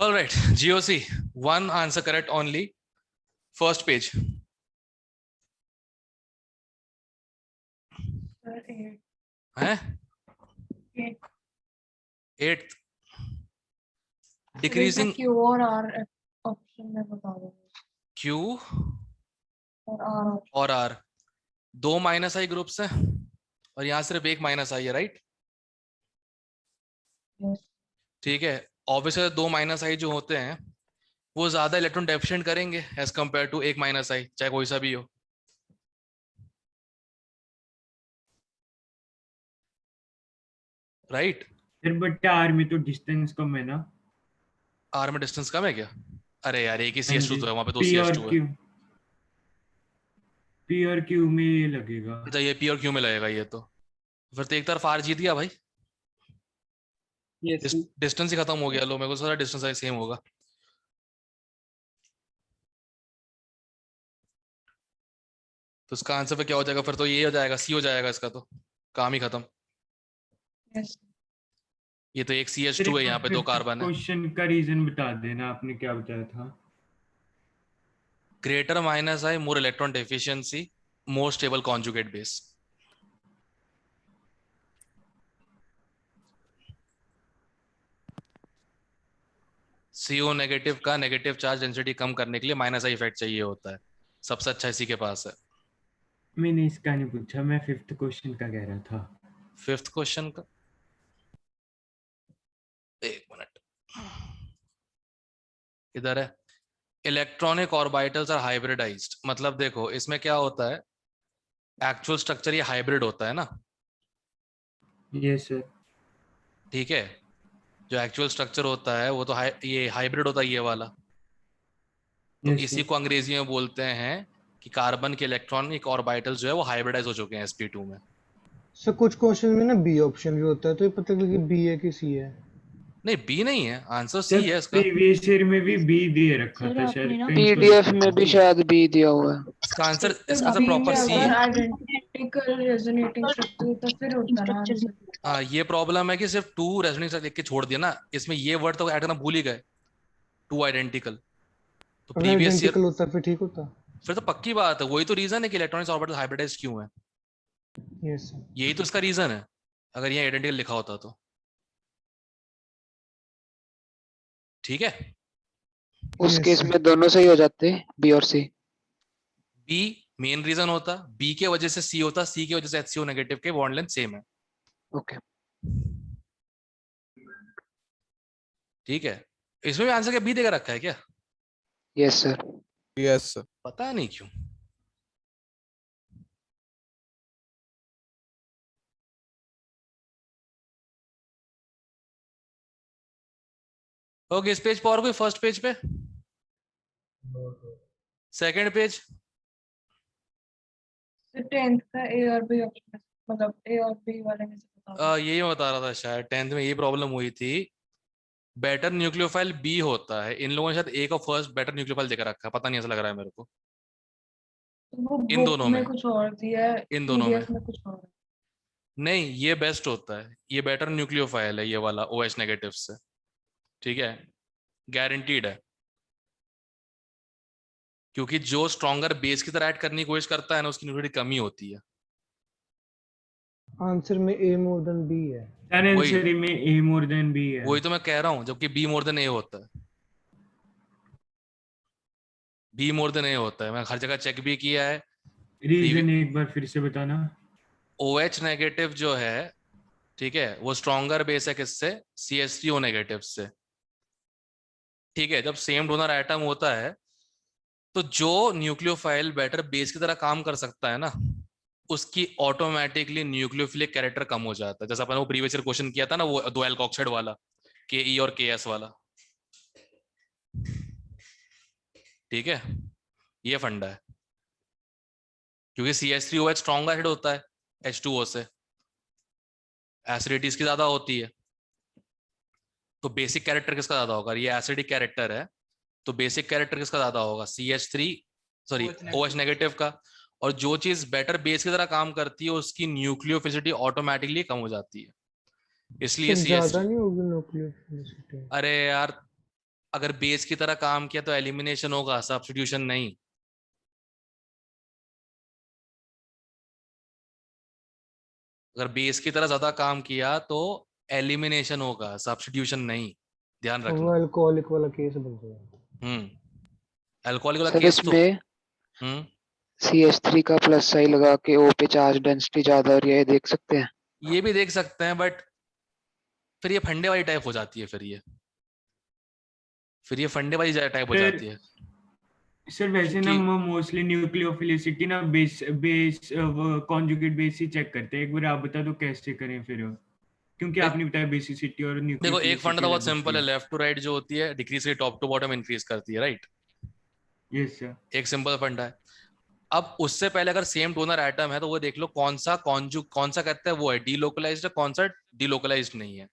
All right, GOC, one answer correct only. First page. है? 8th. Decreasing Q और R option में बता दो। Q और R दो माइनस आई ग्रुप्स है और यहाँ सिर्फ एक माइनस आई है, राइट? ठीक है, ऑब्वियसली दो माइनस आई जो होते हैं वो ज्यादा इलेक्ट्रॉन डेफिशिएंट करेंगे एज कंपेयर टू एक माइनस आई, चाहे कोई सा भी हो, राइट? फिर बट आर में तो डिस्टेंस कम है ना। आर में डिस्टेंस कम है क्या? अरे यार एक ही हाँ CH2 जी, तो है, वहां पे दो पी और CH2 है। क्यू, पी और क्यू में ये लगेगा। अच्छा ये P और Q में लगेगा ये तो, फिर तो एक तरफ आर जीत गया भाई। डिस्टेंस ही खत्म हो गया। लो मेरे को सारा डिस्टेंस सेम होगा। तो इसका आंसर पे क्या हो जाएगा? फिर तो ये हो जाएगा, C हो जाएगा इसका, तो काम ही खत्म। ये तो एक CH2 है, यहाँ पे दो कार्बन है। क्वेश्चन का रीजन बता देना, आपने क्या बताया था? Greater minus I, more electron deficiency, more stable conjugate base. CO negative का नेगेटिव चार्ज डेंसिटी कम करने के लिए माइनस आई इफेक्ट चाहिए होता है, सबसे अच्छा इसी के पास है। मैंने इसका नहीं पूछा, मैं 5th क्वेश्चन का कह रहा था। 5th क्वेश्चन का, एक मिनट, इधर है। इलेक्ट्रॉनिक ऑर्बिटल्स आर हाइब्रिडाइज्ड, मतलब देखो इसमें क्या होता है, एक्चुअल स्ट्रक्चर ये हाइब्रिड होता है ना। Yes sir. ठीक है, जो एक्चुअल स्ट्रक्चर होता है वो तो ये हाइब्रिड होता है ये वाला। तो यस इसी सर। को अंग्रेजी में बोलते हैं कि कार्बन के इलेक्ट्रॉनिक ऑर्बिटल जो है वो हाइब्रिडाइज हो चुके हैं sp2 में। सर कुछ क्वेश्चन में ना बी ऑप्शन भी होता है, तो ये पता लगे बी है कि सी है। नहीं बी नहीं है, आंसर सर C है इसका। प्रीवियस ईयर में भी बी दे रखा था शायद, कहीं तो पीडीएफ लिखा में था। भी शायद बी दिया हुआ है। इसका आंसर प्रॉपर C अगर है। आइडेंटिकल रेजोनेटिंग स्ट्रक्चर तो फिर होता ना आंसर। हाँ ये प्रॉब्लम है कि सिर्फ 2 रेजोनेंस देख के छोड़ दिया ना, इसमें ये वर्ड तो ऐड करना भूल ही गए, 2 आइडेंटिकल। तो अगर प्रीवियस ईयर, आइडेंटिकल होता फिर ठीक होता। फिर तो पक्की बात है, वही तो रीजन है कि इलेक्ट्रॉनिक्स ऑर्बिटल हाइब्रिडाइज क्यों है, यस सर। यही तो इसका रीजन है, अगर ये आइडेंटिकल लिखा होता तो। ठीक है, उस Yes, केस sir. में दोनों सही हो जाते, बी और सी। बी मेन रीजन होता, बी के वजह से C होता, C की वजह से HCO नेगेटिव के बॉन्ड लेंथ सेम है। ओके। ठीक है, इसमें भी आंसर क्या बी देकर रखा है क्या? Yes sir. Yes sir. पता नहीं क्यों। ओके, इस पेज पर और कोई? फर्स्ट पेज पे, सेकंड पेज। 10th का ए और बी ऑप्शन, मतलब ए और बी वाले में से बताओ। यही मैं बता रहा था, शायद 10th में यही प्रॉब्लम हुई थी। बेटर न्यूक्लियोफाइल बी होता है, इन लोगों ने शायद ए का फर्स्ट बेटर न्यूक्लियोफाइल देकर रखा है, पता नहीं, ऐसा लग रहा है मेरे को। वो इन बुक दोनों में में, कुछ और दिया है, इन दोनों में पीडीएफ में कुछ और है। नहीं, ये बेस्ट होता है, ये बेटर न्यूक्लियोफाइल है ये वाला OH नेगेटिव से। ठीक है, गारंटीड है, क्योंकि जो स्ट्रॉन्गर बेस की तरह ऐड करने की कोशिश करता है ना, उसकी न्यूक्लियोसिटी कमी होती है। आंसर में ए मोर देन बी है। वही आंसर में ए मोर देन बी है। वही तो मैं कह रहा हूं, जबकि बी मोर देन ए होता है, बी मोर देन ए होता है, मैं हर जगह चेक भी किया है। रीजन एक बार फिर से बताना। OH नेगेटिव जो है, ठीक है, वो स्ट्रॉन्गर बेस है किससे? CH3O नेगेटिव से। ठीक है, जब सेम डोनर एटम होता है तो जो न्यूक्लियोफाइल बेटर बेस की तरह काम कर सकता है ना, उसकी ऑटोमेटिकली न्यूक्लियोफिलिक कैरेक्टर कम हो जाता है। जैसा अपन वो प्रीवियस ईयर क्वेश्चन किया था ना, वो दो एल्कोक्साइड वाला, KE और KS वाला। ठीक है, ये फंडा है, क्योंकि CH3OH स्ट्रॉन्गर हेड होता है H2O से, एसिडिटी इसकी ज्यादा होती है, तो बेसिक कैरेक्टर किसका ज्यादा होगा? ये एसिडिक कैरेक्टर है, तो बेसिक कैरेक्टर किसका ज्यादा होगा? OH नेगेटिव का। और जो चीज बेटर बेस की तरह काम करती है उसकी न्यूक्लियोफिलिसिटी ऑटोमेटिकली कम हो जाती है, इसलिए सर ज्यादा CH3। नहीं होगी न्यूक्लियोफिलिसिटी? अरे यार अगर बेस की तरह काम किया तो एलिमिनेशन होगा, सब्स्टिट्यूशन नहीं। अगर बेस की तरह ज्यादा काम किया तो एलिमिनेशन होगा, सब्स्टिट्यूशन नहीं, ध्यान तो वो रखना। अल्कोहलिक वाला केस बन जाएगा। अल्कोहलिक वाला सर केस तो इसमें CH3 का प्लस साइन लगा के O पे चार्ज डेंसिटी ज्यादा और ये देख सकते हैं। ये भी देख सकते हैं, बट फिर ये फंडे वाली टाइप हो जाती है, फिर ये फंडे वाली टाइप हो सर जाती है। सर वैसे ना क्योंकि मोस्टली न्यूक्लियोफिलिसिटी ना बेस बेस वो कॉन्जुगेट बेस ही चेक करते हैं। एक बार आप बता दो कैसे करें फिर, क्योंकि देख आपने बताया बेसिसिटी और देखो, एक फंडा न्यूक्लियोफिलिसिटी तो बहुत अलग होती सिंपल है, है। लेफ्ट टू राइट जो होती है डिक्रीज से टॉप टू बॉटम इंक्रीज करती है, राइट। Yes sir. एक सिंपल फंडा है। अब उससे पहले अगर सेम डोनर एटम है तो वो देख लो कौन सा कहते हैं वो है डीलोकलाइज्ड है, कौन सा डीलोकलाइज्ड नहीं है।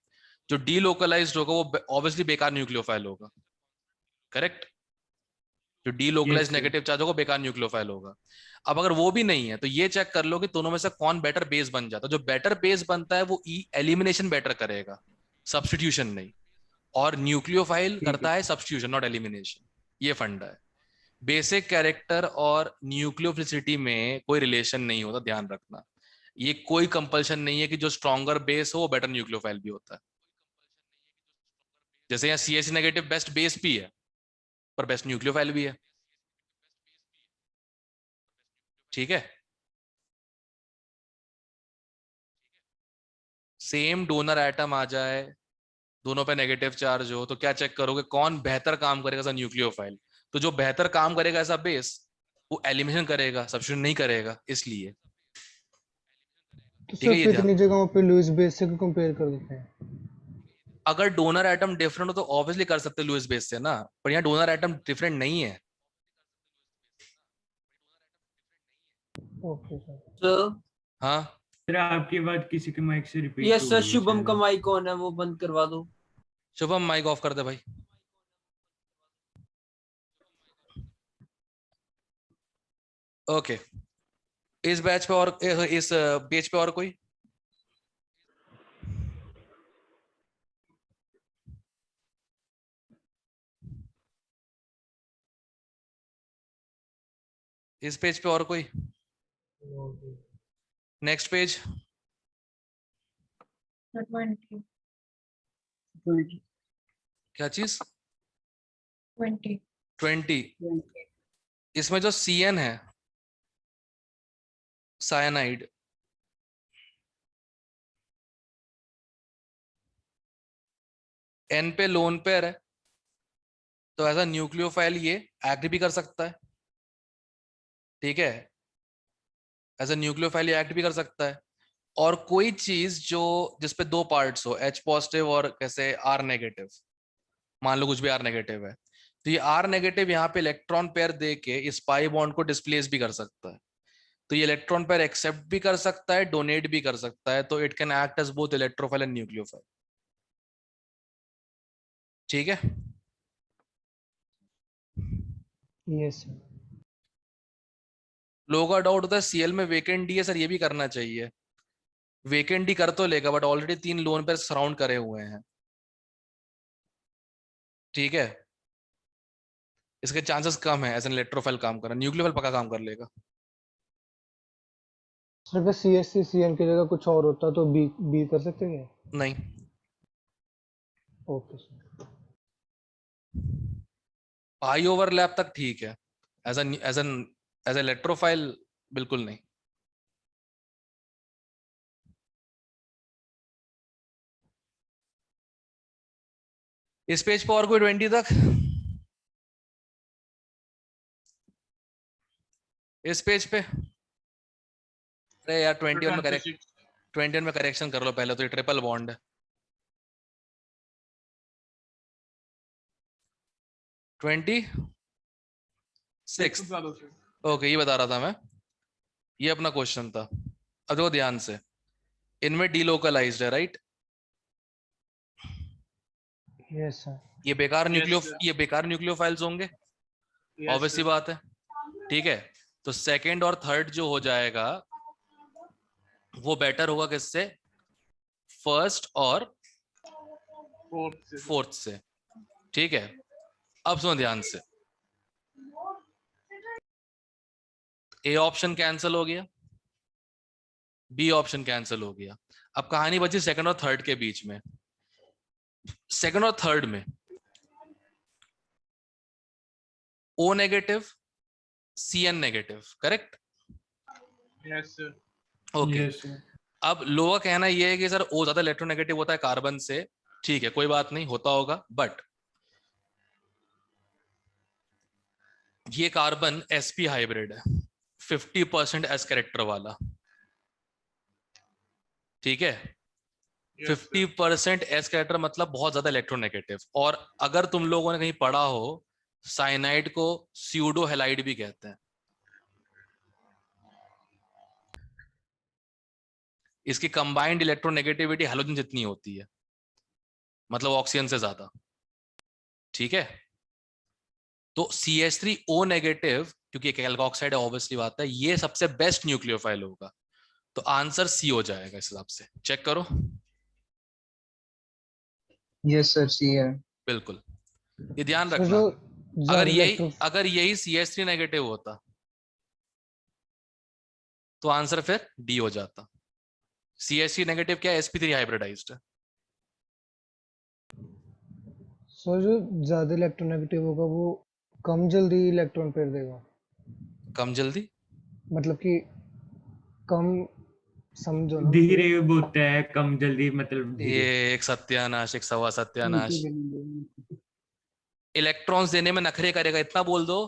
जो डीलोकलाइज्ड होगा वो ऑब्वियसली बेकार न्यूक्लियोफाइल होगा, करेक्ट। जो delocalised yes sir. Negative charge होगा बेकार न्यूक्लियोफाइल होगा। अब अगर वो भी नहीं है तो ये चेक कर लो कि दोनों में से कौन बेटर बेस बन जाता है। जो बेटर बेस बनता है वो एलिमिनेशन बेटर करेगा, सब्स्टिट्यूशन नहीं। और न्यूक्लियोफाइल ठीक है। करता है सब्स्टिट्यूशन, नॉट एलिमिनेशन। ये फंडा है। बेसिक कैरेक्टर और न्यूक्लियोफिलिसिटी में कोई रिलेशन नहीं होता, ध्यान रखना। ये कोई कंपल्शन नहीं है कि जो स्ट्रॉन्गर बेस हो वो बेटर न्यूक्लियोफाइल भी होता है। जैसे यहाँ CH नेगेटिव बेस्ट बेस भी है पर बेस्ट न्यूक्लियोफाइल भी है, ठीक है। सेम डोनर एटम आ जाए, दोनों पे नेगेटिव चार्ज हो, तो क्या चेक करोगे कौन बेहतर काम करेगा एज न्यूक्लियोफाइल। तो जो बेहतर काम करेगा ऐसा बेस वो एलिमिनेशन करेगा, सब्स्टिट्यूशन नहीं करेगा, इसलिए। तो ठीक सर है, ये फिर ध्यान। इतनी जगहों पे लुईस बेस से कंपेयर कर देते हैं। अगर डोनर एटम डिफरेंट हो तो ऑब्वियसली कर सकते लुईस बेस से ना, पर यहाँ डोनर एटम डिफरेंट नहीं है। Okay sir. सर हाँ, सर आपकी बात किसी के माइक से रिपीट यस हो सर, रही है शुभम का शायद। माइक ऑन है, वो बंद करवा दो। शुभम माइक ऑफ कर दे भाई। ओके, इस बैच पे और इस पेज पे और कोई? इस पेज पे और कोई? Next page. 20 क्या चीज? 20 20। इसमें जो CN है, साइनाइड, N पे लोन पेयर है, तो एज अ न्यूक्लियोफाइल ये एक्ट भी कर सकता है, ठीक है। एज अ न्यूक्लियोफाइल ये एक्ट भी कर सकता है। और कोई चीज जो जिसपे दो पार्ट्स हो, H पॉजिटिव और कैसे R नेगेटिव, मान लो कुछ भी R नेगेटिव है, तो ये R नेगेटिव यहाँ पे इलेक्ट्रॉन पेयर दे के इस पाई बॉन्ड को डिस्प्लेस भी कर सकता है। तो ये इलेक्ट्रॉन पेयर एक्सेप्ट भी कर सकता है, डोनेट भी कर सकता है, तो it can act as both electrophile and nucleophile, ठीक है। Yes sir. लोगों का डाउट होता है CL में वेकेंट डी है सर, ये भी करना चाहिए। वेकेंट डी कर तो लेगा but already 3 lone pair surround करे हुए हैं, ठीक है। इसके चांसेस कम है एज एन इलेक्ट्रोफाइल काम करना, न्यूक्लियोफाइल पक्का काम कर लेगा। सर अगर CH3 CN की जगह कुछ और होता तो बी बी कर सकते हैं? नहीं, ओके सर। पाई ओवरलैप तक ठीक है, एज एन एज इलेक्ट्रोफाइल बिल्कुल नहीं। इस पेज पे और कोई 20 तक? इस पेज पे? अरे यार 21 में करेक्शन कर लो पहले, तो ये ट्रिपल बॉन्ड है। 26। ओके, ये बता रहा था मैं, ये अपना क्वेश्चन था। अब देखो ध्यान से, इनमें डीलोकलाइज्ड है, राइट। Yes sir. ये बेकार न्यूक्लियोफाइल्स होंगे, ऑब्वियस सी बात है, ठीक है। तो सेकंड और थर्ड जो हो जाएगा वो बेटर होगा किससे? फर्स्ट और फोर्थ से, ठीक है। अब सुनो ध्यान से, ए ऑप्शन कैंसिल हो गया, बी ऑप्शन कैंसिल हो गया। अब कहानी बची सेकंड और थर्ड के बीच में। सेकंड और थर्ड में O negative, C N negative, correct? Yes sir. Okay. Yes sir. अब लोगों का कहना यह है कि सर ओ ज्यादा इलेक्ट्रोनेगेटिव होता है कार्बन से। ठीक है, कोई बात नहीं, होता होगा, बट ये कार्बन sp हाइब्रिड है, 50% एस कैरेक्टर वाला, ठीक है? 50% एस कैरेक्टर मतलब बहुत ज्यादा इलेक्ट्रोनेगेटिव। और अगर तुम लोगों ने कहीं पढ़ा हो, साइनाइड को स्यूडो हैलाइड भी कहते हैं। इसकी कंबाइंड इलेक्ट्रोनेगेटिविटी हैलोजन जितनी होती है, मतलब ऑक्सीजन से ज्यादा, ठीक है? तो CH3O नेगेटिव, क्योंकि एक एल्कोक्साइड है, ऑब्वियसली बात है, ये सबसे बेस्ट न्यूक्लियोफाइल होगा। तो आंसर सी हो जाएगा इस हिसाब से। चेक करो। यस सर, सी है। बिल्कुल, ये ध्यान सर रखना। जो अगर ज्यादा यही अगर यही CH3 नेगेटिव होता तो आंसर फिर डी हो जाता। CH3 नेगेटिव क्या है? sp3 हाइब्रिडाइज्ड है। सर जो ज्यादा इलेक्ट्रोनेगेटिव होगा वो कम जल्दी इलेक्ट्रॉन पेयर देगा, कम जल्दी? मतलब कि कम, समझो ना धीरे बोलता है, कम जल्दी मतलब धीरे। ये एक सत्यानाश, एक सवा सत्यानाश। इलेक्ट्रॉन्स देने में नखरे करेगा, इतना बोल दो।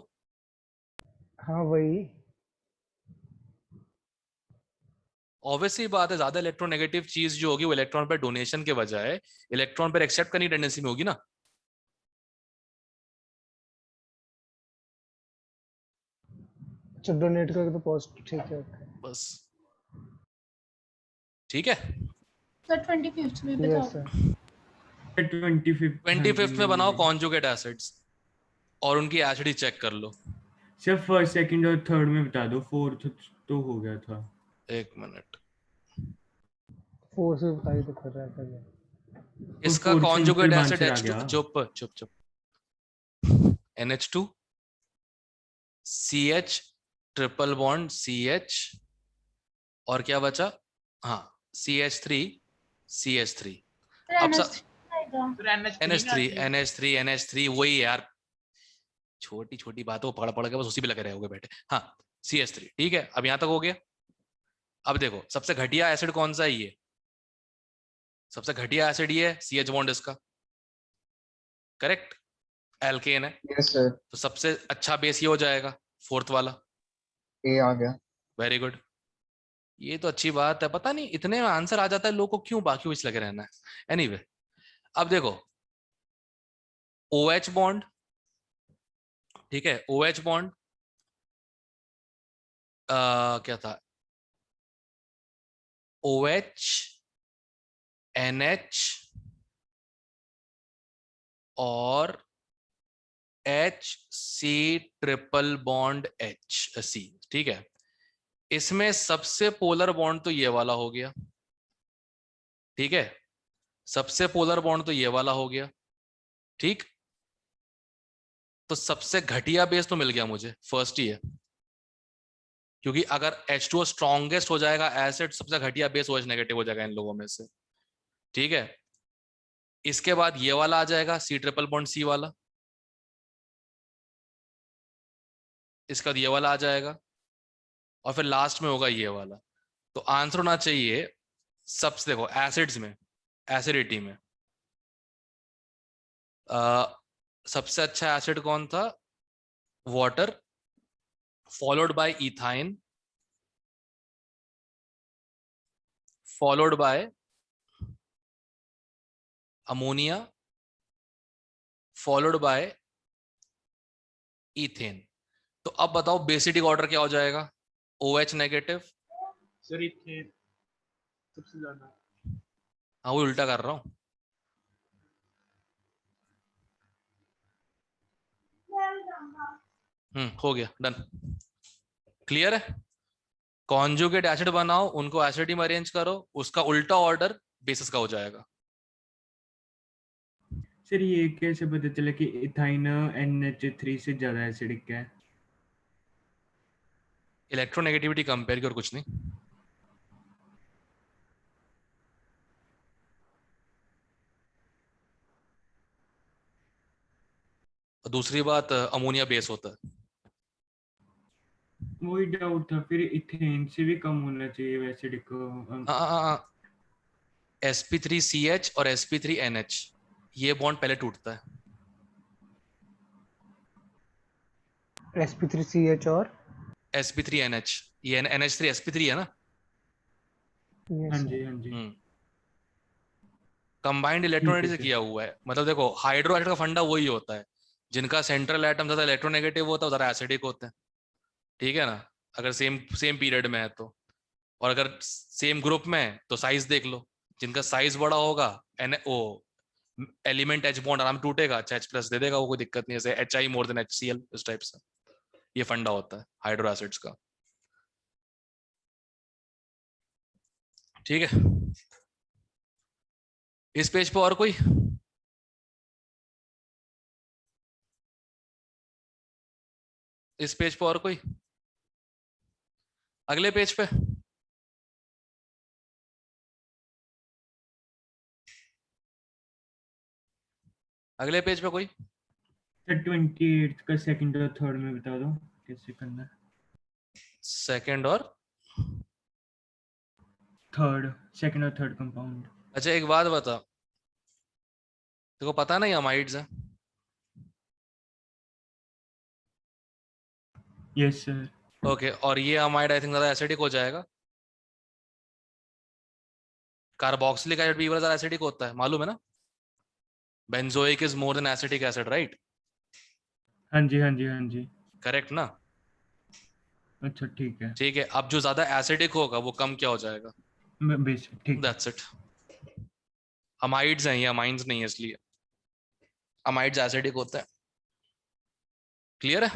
हाँ वही। ऑब्वियसली बात है, ज्यादा इलेक्ट्रोनेगेटिव चीज जो होगी वो इलेक्ट्रॉन पर डोनेशन के बजाय इलेक्ट्रॉन पर एक्सेप्ट करने की टेंडेंसी में होगी ना। अच्छा डोनेट करके तो पॉजिटिव, ठीक है। बस, ठीक है। सर 25th में यस बताओ। सर। 25th में बनाओ कॉन्जुगेट एसिड्स और उनकी एसिडी चेक कर लो। सर फर्स्ट, सेकंड और थर्ड में बता दो, फोर्थ तो हो गया था। एक मिनट, 4 से बताइए तो कर रहा है पहले। इसका fourth conjugate simple acid answer आ H2, गया। चुप चुप चुप, NH2 CH triple bond CH और क्या बचा? हाँ, CH3 CH3। अब NH3 वही यार, छोटी छोटी बातों पढ़ पढ़ के बस उसी पे लगे रहोगे बैठे। हाँ, CH3, ठीक है। अब यहां तक हो गया। अब देखो सबसे घटिया एसिड कौन सा है? ये सबसे घटिया एसिड ये है, CH बॉन्ड इसका, करेक्ट? एल्केन है। यस सर, तो सबसे अच्छा बेस ये हो जाएगा, फोर्थ वाला। ए आ गया। वेरी गुड, ये तो अच्छी बात है। पता नहीं इतने में आंसर आ जाता है, लोगों को क्यों बाकी कुछ लगे रहना है। एनीवे, अब देखो OH बॉन्ड, ठीक है? OH बॉन्ड क्या था? OH NH और HC ट्रिपल बॉन्ड HC, ठीक है? इसमें सबसे पोलर बॉन्ड तो ये वाला हो गया, ठीक है? सबसे पोलर बॉन्ड तो ये वाला हो गया, ठीक? तो सबसे घटिया बेस तो मिल गया मुझे, फर्स्ट ही है। क्योंकि अगर H2O स्ट्रॉन्गेस्ट हो जाएगा एसिड, सबसे घटिया बेस OH नेगेटिव हो जाएगा इन लोगों में से, ठीक है? इसके बाद ये वाला आ जाएगा, C ट्रिपल बॉन्ड C वाला। इसके बाद ये वाला आ जाएगा और फिर लास्ट में होगा ये वाला। तो आंसर होना चाहिए सबसे, देखो एसिड्स में, एसिडिटी में सबसे अच्छा एसिड कौन था? Water, followed by ethyne, followed by ammonia, followed by ethane. तो अब बताओ बेसिडिक ऑर्डर क्या हो जाएगा? OH negative. सर इथेन सबसे ज्यादा। हाँ, वो उल्टा कर रहा हूं। हो गया, डन, क्लियर है? कॉन्जुगेट एसिड बनाओ, उनको एसिडी में अरेंज करो, उसका उल्टा ऑर्डर बेसिस का हो जाएगा। सर ये कैसे पता चला कि इथाइन NH3 से ज्यादा एसिडिक है? इलेक्ट्रोनेगेटिविटी कंपेयर की और कुछ नहीं। और दूसरी बात, अमोनिया बेस होता है। वही डाउट था, फिर इथेन से भी कम होना चाहिए एसिडिक को। sp3CH और sp3NH, ये बॉन्ड पहले टूटता है। sp3CH और sp3NH, ये NH3 sp3 है ना। हाँ yes जी हाँ जी। कंबाइंड ठीक इलेक्ट्रोनेगेटिव है से सर। किया हुआ है। मतलब देखो, हाइड्रो एसिड का फंडा वही होता है, जिनका सेंट्रल एटम ज्यादा इलेक्ट्रोनेगेटिव होता है ज्यादा एसिडिक होते हैं। ठीक है ना, अगर सेम सेम पीरियड में है तो। और अगर सेम ग्रुप में है तो साइज देख लो, जिनका साइज बड़ा होगा N O element H bond आराम टूटेगा, अच्छा H+ दे देगा वो, कोई दिक्कत नहीं है। जैसे HI मोर देन HCl, इस टाइप से ये फंडा होता है हाइड्रो एसिड्स का। ठीक है, इस पेज पे और कोई? इस पेज पे और कोई? अगले पेज पे? अगले पेज पे कोई? सर 28 का सेकंड और थर्ड में बता दो कैसे करना है। सेकंड और थर्ड, सेकंड और थर्ड कंपाउंड। अच्छा, एक बात बता, देखो पता नहीं अमाइड्स है। Yes sir. ओके, और ये अमाइड आई थिंक ज्यादा एसिडिक हो जाएगा। कार्बोक्सिलिक एसिड भी ज्यादा एसिडिक होता है, मालूम है ना। Benzoic is more than acetic acid, right? हाँ जी हाँ जी हाँ जी। करेक्ट ना। अच्छा ठीक है। ठीक है, अब जो ज्यादा एसिडिक होगा वो कम क्या हो जाएगा? बेसिक ठीक है। That's it. अमाइड्स हैं ये, अमाइंस नहीं है, इसलिए अमाइड्स एसिडिक होता है। क्लियर है?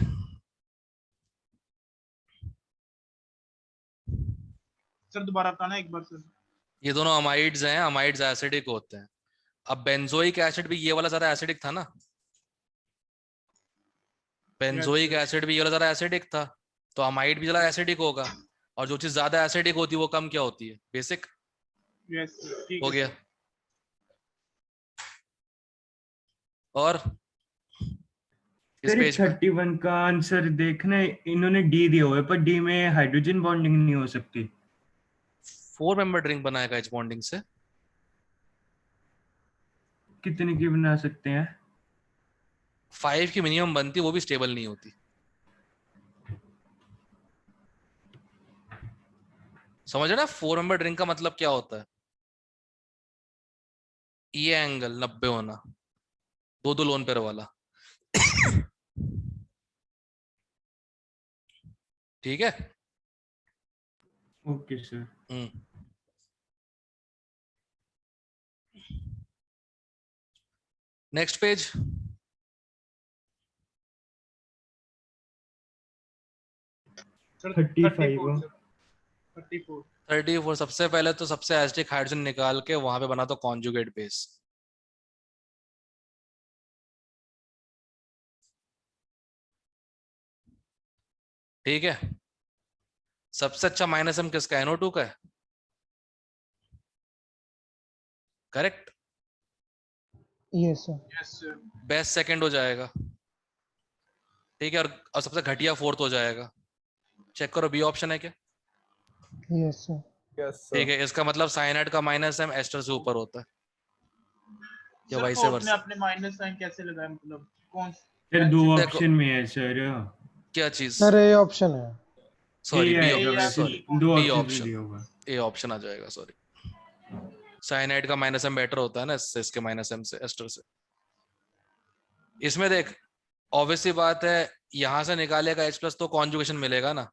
सर दोबारा बताना एक बार सर। ये दोनों अमाइड्स हैं, अमाइड्स एसिडिक होते हैं। अब बेंजोइक एसिड भी ये वाला ज्यादा एसिडिक था ना, बेंजोइक sir. एसिड भी ये वाला ज्यादा एसिडिक था, तो अमाइड भी ज्यादा एसिडिक होगा। और जो चीज ज्यादा एसिडिक होती है वो कम क्या होती है? बेसिक। यस सर, ठीक हो है गया। सर। और इस सर पेज पे 31 का आंसर देखना है, इन्होंने डी दिया हुआ है पर डी में हाइड्रोजन बॉन्डिंग नहीं हो सकती। 4 मेंबर ड्रिंक बनाएगा एच बॉन्डिंग से। कितने की बना सकते हैं? 5 की मिनिमम बनती, वो भी स्टेबल नहीं होती। समझ रहे ना, 4 मेंबर ड्रिंक का मतलब क्या होता है? ये एंगल 90 होना, दो दो लोन पेयर वाला। ठीक है। Okay sir. Next page. Sir 35 34 sir, 34। 34। सबसे पहले तो सबसे एसिडिक हाइड्रोजन निकाल के वहां पे बना तो कॉन्जुगेट बेस। ठीक है, सबसे अच्छा -M किसका? NO2 का है। Correct. yes sir yes sir. Best second हो जाएगा। ठीक है, और सबसे घटिया फोर्थ हो जाएगा। चेक करो, बी ऑप्शन है क्या? yes sir ठीक है, इसका मतलब साइनाइड का -M एस्टर से ऊपर होता है, या सर वाइस तो वर्सा। अपने माइनस साइन कैसे लगाए, मतलब कौन? सर दो देखो, ऑप्शन में है सर। क्या चीज? सर ये ऑप्शन है सॉरी, ए बी आएगा ऑप्शन, वैसे, सॉरी दो बी ऑप्शन ऑप्शन, दिया होगा। ए ऑप्शन आ जाएगा। सॉरी, साइनाइड का -M बेटर होता है ना इससे, इसके -M से, एस्टर से। इसमें देख, ऑब्वियस सी बात है, यहां से निकालेगा H+ तो कॉन्जुगेशन मिलेगा ना।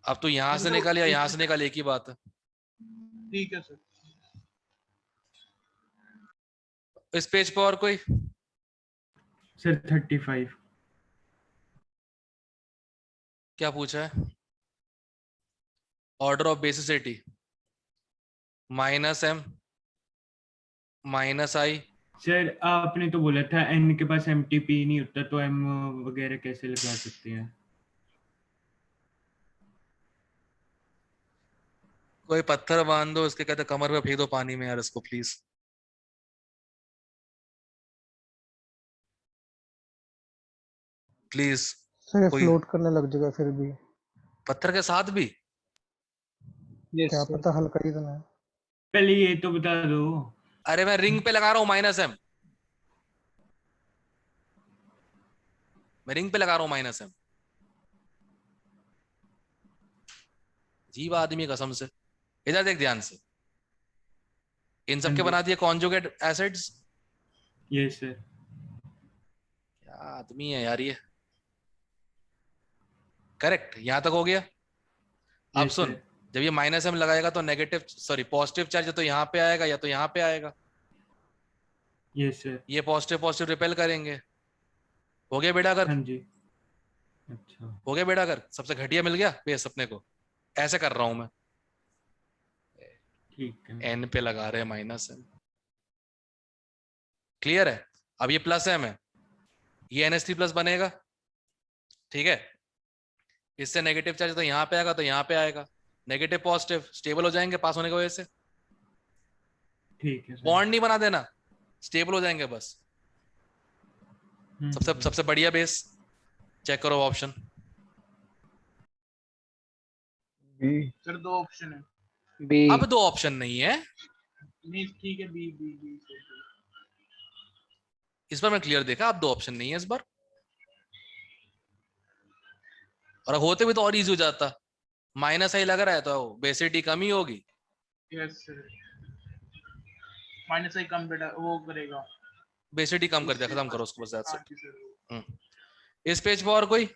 अब तू यहां से निकाल या यहां से निकाल, एक ही बात है। ठीक है सर। इस पेज पर और कोई? सर 35। क्या पूछा है? Order of basicity -M -I sir आपने तो बोला था n के पास MTP नहीं होता, तो m वगैरह कैसे लगा सकते हैं? कोई पत्थर बांध दो, उसके कहते कमर पे फेंक दो पानी में यार इसको प्लीज। प्लीज सर ये कोई फ्लोट करने लग जाएगा फिर भी, पत्थर के साथ भी। यस क्या सर। पता हल्का ही तो ना है। पहले ये तो बता दो। अरे मैं रिंग पे लगा रहा हूँ -m, मैं रिंग पे लगा रहा हूँ -m। जीव आदमी कसम से। इधर देख ध्यान से, इन सब हाँ के जी। बना दिए कॉन्जुगेट एसिड्स। Yes sir. क्या आदमी है यार ये। करेक्ट, यहां तक हो गया। अब यस सुन, सर। जब ये -m लगाएगा तो नेगेटिव सॉरी पॉजिटिव चार्ज या तो यहाँ पे आएगा या तो यहाँ पे आएगा। Yes sir. ये पॉजिटिव पॉजिटिव रिपेल करेंगे। हो गया बेटा अगर, हाँ जी। अच्छा। हो गया बेटा अगर, सबसे घटिया मिल गया बेस अपने को। ऐसे कर रहा हूं मैं, ठीक है। n पे लगा रहे हैं -m। क्लियर है? अब ये +m है, ये NH3+ बनेगा। ठीक है, इससे नेगेटिव चार्ज तो यहाँ पे आएगा तो यहाँ पे आएगा। नेगेटिव पॉजिटिव स्टेबल हो जाएंगे पास होने की वजह से। ठीक है सर। बॉन्ड नहीं बना देना, स्टेबल हो जाएंगे बस। सबसे हम्म। सबसे बढ़िया बेस चेक करो ऑप्शन। सर दो ऑप्शन है। बी। अब दो ऑप्शन नहीं है, नहीं ठीक है, बी बी बी सर। इस बार मैं क्लियर देखा, अब दो ऑप्शन नहीं है इस बार। और होते भी तो और इजी हो जाता। माइनस आई लग रहा है तो बेसिटी कम ही होगी। Yes sir. माइनस आई कम बेटा वो करेगा। बेसिटी कम कर दिया, उसके खत्म बाद- करो उसको बस, that's हाँ it। जी सर। इस पेज पर और कोई?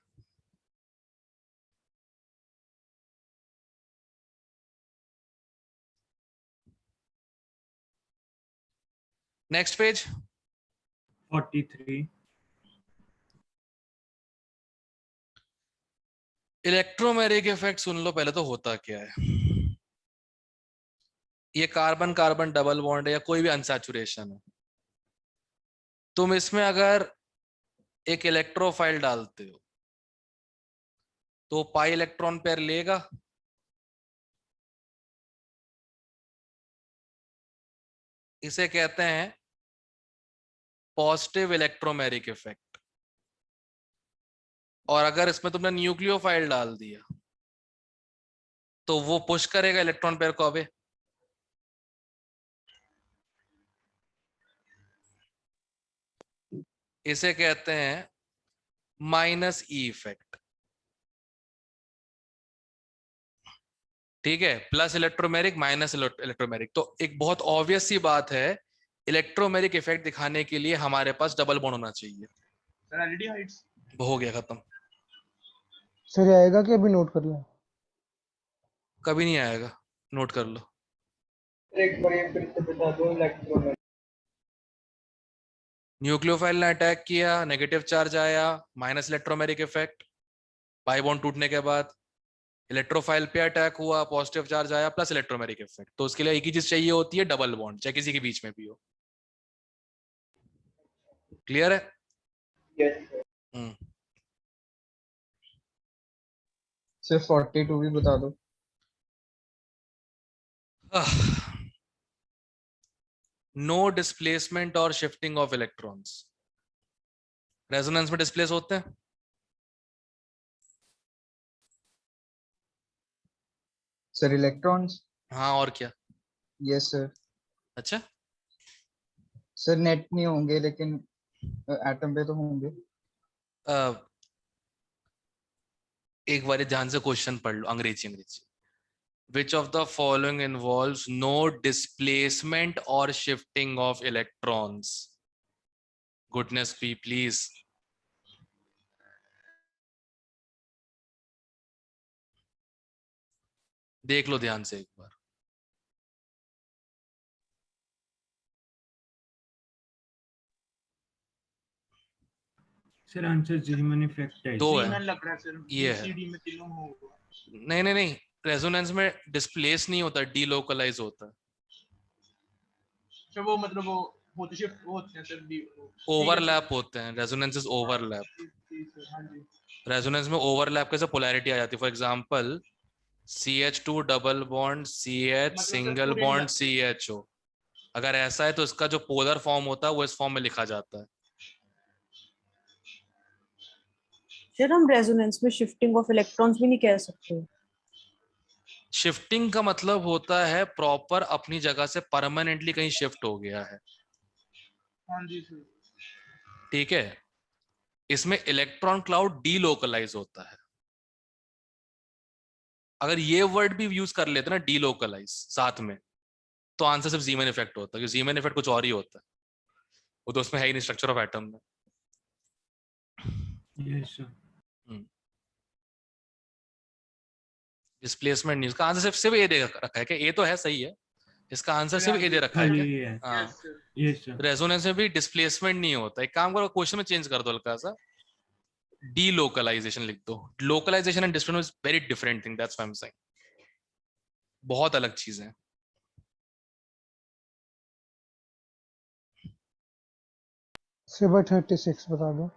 Next page. 43। इलेक्ट्रोमेरिक इफेक्ट सुन लो पहले, तो होता क्या है। ये कार्बन कार्बन डबल बॉन्ड है या कोई भी अनसैचुरेशन है, तुम इसमें अगर एक इलेक्ट्रोफाइल डालते हो तो पाई इलेक्ट्रॉन पेयर लेगा। इसे कहते हैं पॉजिटिव इलेक्ट्रोमेरिक इफेक्ट। और अगर इसमें तुमने न्यूक्लियोफाइल डाल दिया तो वो पुश करेगा इलेक्ट्रॉन पेयर को अवे। इसे कहते हैं -e इफेक्ट। ठीक है, प्लस इलेक्ट्रोमेरिक माइनस इलेक्ट्रोमेरिक। तो एक बहुत ऑब्वियस सी बात है, इलेक्ट्रोमेरिक इफेक्ट दिखाने के लिए हमारे पास डबल बॉन्ड होना चाहिए। Sir aldehydes. हो गया खत्म। सर ये आएगा कि अभी नोट कर लें? कभी नहीं आएगा, नोट कर लो। एक बार ये फिर से बता दो इलेक्ट्रोमेरिक। न्यूक्लियोफाइल ने अटैक किया, नेगेटिव चार्ज आया, minus electromeric effect. Pi bond टूटने के बाद इलेक्ट्रोफाइल पे अटैक हुआ, पॉजिटिव चार्ज आया, प्लस इलेक्ट्रोमेरिक इफेक्ट। तो उसके लिए एक ही चीज चाहिए होती है, डबल बॉन्ड, चाहे किसी के बीच में भी हो। क्लियर है? हम्म। सर 42 भी बता दो। नो डिस्प्लेसमेंट और शिफ्टिंग ऑफ इलेक्ट्रॉन्स। रेजोनेंस में डिस्प्लेस होते हैं। Sir electrons. हाँ और क्या। Yes sir. अच्छा, सर नेट नहीं होंगे लेकिन एटम पे तो होंगे। एक बार ध्यान से क्वेश्चन पढ़ लो, अंग्रेजी अंग्रेजी। Which of the following involves no displacement or shifting of electrons? Goodness be, please. देख लो ध्यान से एक बार। सर आंसर जीमन इफेक्ट है। दो सीमन है, लग रहा है सर। ये है। बीसीडी में तीनों होगा। नहीं नहीं नहीं, रेजोनेंस में डिस्प्लेस नहीं होता, डीलोकलाइज होता है। अच्छा वो मतलब वो होते शिफ्ट होते हैं सर भी ओवरलैप होते हैं, रेजोनेंसेस ओवरलैप। हाँ जी रेजोनेंस में ओवरलैप कैसे पोलैरिटी आ जाती है, for example CH2 double bond CH मतलब सर सिंगल पूरे बॉन्ड CHO, अगर ऐसा है तो इसका जो पोलर फॉर्म होता है वो इस फॉर्म में लिखा जाता है। फिर हम रेजोनेंस में शिफ्टिंग ऑफ इलेक्ट्रॉन्स भी नहीं कह सकते। शिफ्टिंग का मतलब होता है प्रॉपर अपनी जगह से परमानेंटली कहीं शिफ्ट हो गया है, हाँ जी सर ठीक है। इसमें इलेक्ट्रॉन क्लाउड डीलोकलाइज होता है। अगर ये वर्ड भी यूज कर लेते ना डीलोकलाइज साथ में, तो आंसर सिर्फ जीमैन इफेक्ट होता है, क्योंकि जीमैन इफेक्ट कुछ और ही होता है, वो तो उसमें है ही नहीं स्ट्रक्चर ऑफ एटम में। Yes sir. डिस्प्लेसमेंट नहीं, उसका आंसर सिर्फ सिर्फ ए दे रखा है कि ए तो है सही है, इसका आंसर सिर्फ ए दे रखा हाँ है जी क्या? ये है। हाँ, yes sir yes sir. Resonance में भी डिस्प्लेसमेंट नहीं होता। एक काम करो, क्वेश्चन में चेंज कर दो हल्का सा, डीलोकलाइजेशन लिख दो। Localisation and displacement is very different thing, that's why I am saying, बहुत अलग चीज है। सिवा 36 बता दो।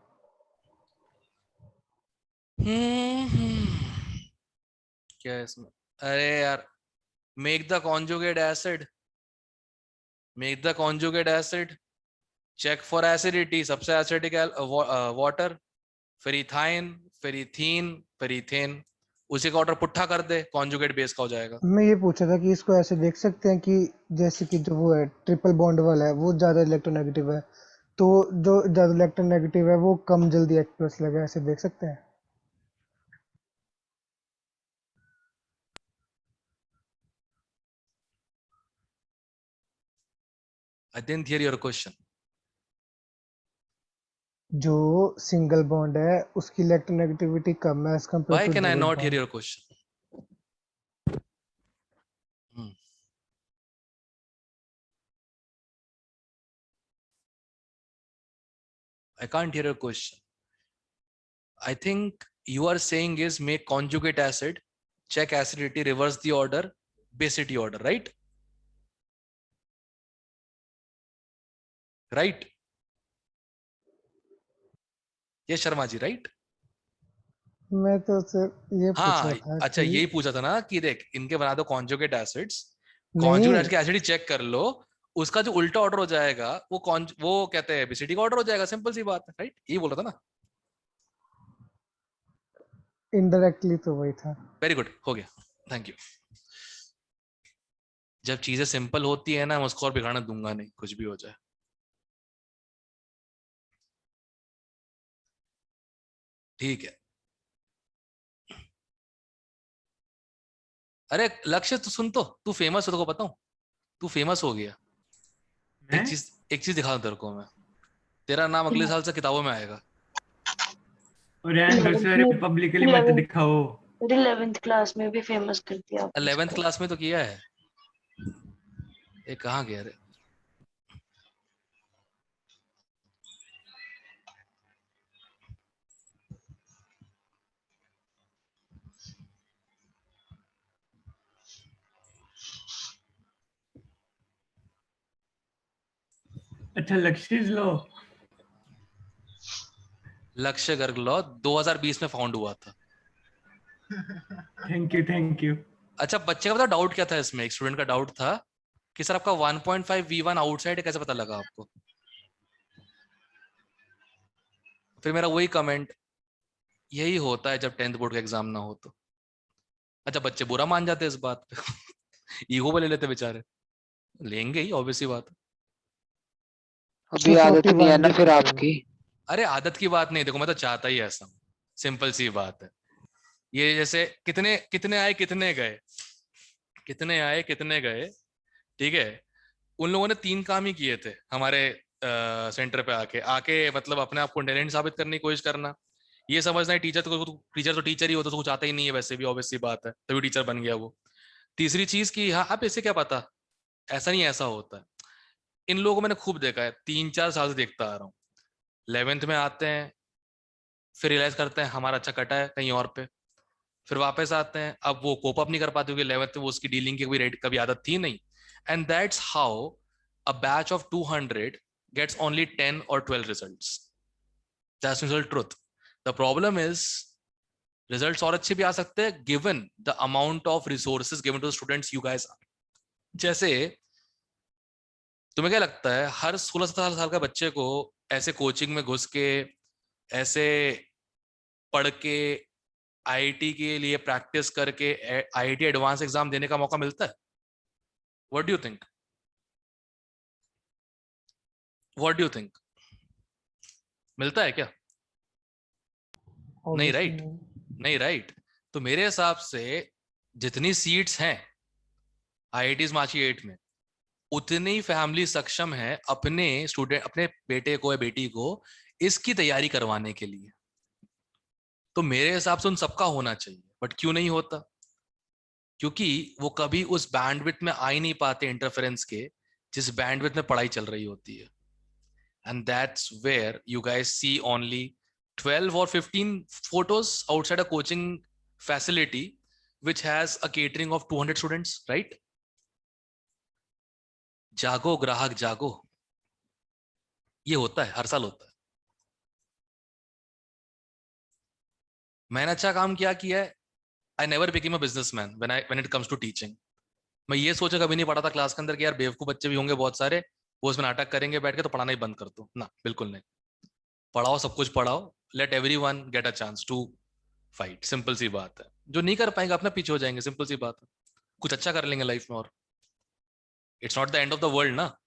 क्या है इसमें? अरे यार, make the conjugate acid, make the conjugate acid, check for acidity, सबसे एसिडिक वाटर, फिर इथाइन, फिर इथीन, फिर इथेन, उसी का ऑर्डर पुट्ठा कर दे, कॉन्जुगेट बेस का हो जाएगा। मैं ये पूछा था कि इसको ऐसे देख सकते हैं कि जैसे कि जो वो है ट्रिपल बॉन्ड वाला है वो ज्यादा इलेक्ट्रोनेगेटिव है, तो जो ज्यादा इलेक्ट्रोनेगेटिव है वो कम जल्दी H प्लस लगे, ऐसे देख सकते हैं। I didn't hear your question. जो सिंगल बॉन्ड है उसकी इलेक्ट्रोनेगेटिविटी कम है as compare why to can I double not hear bond. Your question? I can't hear your question. I think you are saying is make conjugate acid, check acidity, reverse the order, basicity order, right? Right? Yes, Sharma ji, right? मैं तो sir ये पूछ हाँ, रहा था अच्छा कि यही पूछा था ना कि देख इनके बना दो कॉन्जुगेट एसिड्स, नहीं, कॉन्जुगेट एसिड की एसिडिटी चेक कर लो, उसका जो उल्टा ऑर्डर हो जाएगा वो कहते हैं एसिडिटी का ऑर्डर हो जाएगा, सिंपल सी बात है, राइट? यही बोला था ना। इनडायरेक्टली तो वही था। वेरी गुड, हो गया, थैंक यू। जब चीजें सिंपल होती है ना, मैं उसको और बिगाड़ने दूंगा नहीं, कुछ भी हो जाए। ठीक है। अरे लक्ष्य, तू सुन, तो तू फेमस हो, तो को बताऊं, तू फेमस हो गया। मैं एक चीज दिखा दूं तेरे को मैं, तेरा नाम अगले साल से किताबों में आएगा। और एंकर सर पब्लिकली मत दिखाओ। 11th क्लास में भी फेमस कर दिया आपने 11th इसको। क्लास में तो किया है, ये कहाँ गया रे? अच्छा लक्षित लो। लक्ष्य गर्ग लॉ 2020 में फाउंड हुआ था। Thank you thank you. अच्छा, बच्चे का पता डाउट क्या था इसमें? एक स्टूडेंट का डाउट था कि सर आपका 1.5 V1 आउटसाइड है, कैसे पता लगा आपको? फिर मेरा वही कमेंट, यही होता है जब 10th बोर्ड का एग्जाम ना हो तो। अच्छा, बच्चे बुरा मान जाते इस बात पे ईगो पे ले लेते बेचारे, लेंगे ही, ऑब्वियसली बात है। अभी आदत नहीं है ना फिर आपकी। अरे आदत की बात नहीं, देखो मैं तो चाहता ही ऐसा हूं, सिंपल सी बात है। ये जैसे कितने कितने आए कितने गए, कितने आए कितने गए, ठीक है। उन लोगों ने 3 काम ही किए थे हमारे सेंटर पे आके आके मतलब अपने आप को टैलेंट साबित करने की कोशिश करना, ये समझना है टीचर तो टीचर ही होता, तो कुछ आता ही नहीं है वैसे भी, ऑब्वियस सी बात है, तभी टीचर बन गया वो। तीसरी चीज की हाँ आप इसे क्या पता, ऐसा नहीं ऐसा होता है। इन लोगों को मैंने खूब देखा है, 3-4 साल से देखता आ रहा हूँ। 11th में आते हैं, फिर रियलाइज करते हैं हमारा अच्छा कटा है कहीं और पे, फिर वापस आते हैं, अब वो कोप अप नहीं कर पाते क्योंकि 11th में वो उसकी डीलिंग की कभी आदत थी नहीं, and that's how a batch of 200 gets only 10 or 12 results. That's the truth. The problem is results और अच्छे भी आ सकते हैं given the amount of resources given to the students you guys are. जैसे तुम्हें क्या लगता है हर 16-17 साल का बच्चे को ऐसे कोचिंग में घुस के ऐसे पढ़ के आईआईटी के लिए प्रैक्टिस करके आईआईटी एडवांस एग्जाम देने का मौका मिलता है? What do you think? What do you think? मिलता है क्या? नहीं, Obviously राइट? नहीं, राइट? तो मेरे हिसाब से जितनी सीट्स हैं आईआईटीज माची 8 में उतनी फैमिली सक्षम है अपने स्टूडेंट अपने बेटे को या बेटी को इसकी तैयारी करवाने के लिए। तो मेरे हिसाब से उन सबका होना चाहिए, बट क्यों नहीं होता? क्योंकि वो कभी उस बैंडविड्थ में आ ही नहीं पाते इंटरफेरेंस के जिस बैंडविड्थ में पढ़ाई चल रही होती है। And that's where you guys see only 12 or 15 photos outside a coaching facility which has a catering of 200 students, right? जागो ग्राहक जागो, ये होता है, हर साल होता है। मैंने अच्छा काम किया है। I never became a businessman when it comes to teaching. मैं ये सोचा कभी नहीं पढ़ा था क्लास के अंदर कि यार बेवकूफ बच्चे भी होंगे बहुत सारे, वो उसमें नाटक करेंगे बैठ के तो पढ़ाना ही बंद कर दो ना, बिल्कुल नहीं। पढ़ाओ, सब कुछ पढ़ाओ, let everyone get a chance to fight. Simple सी बात है। जो नहीं कर पाएंगे अपना पीछे हो जाएंगे, सिंपल सी बात है। कुछ अच्छा कर लेंगे लाइफ में। और it's not the end of the world ना,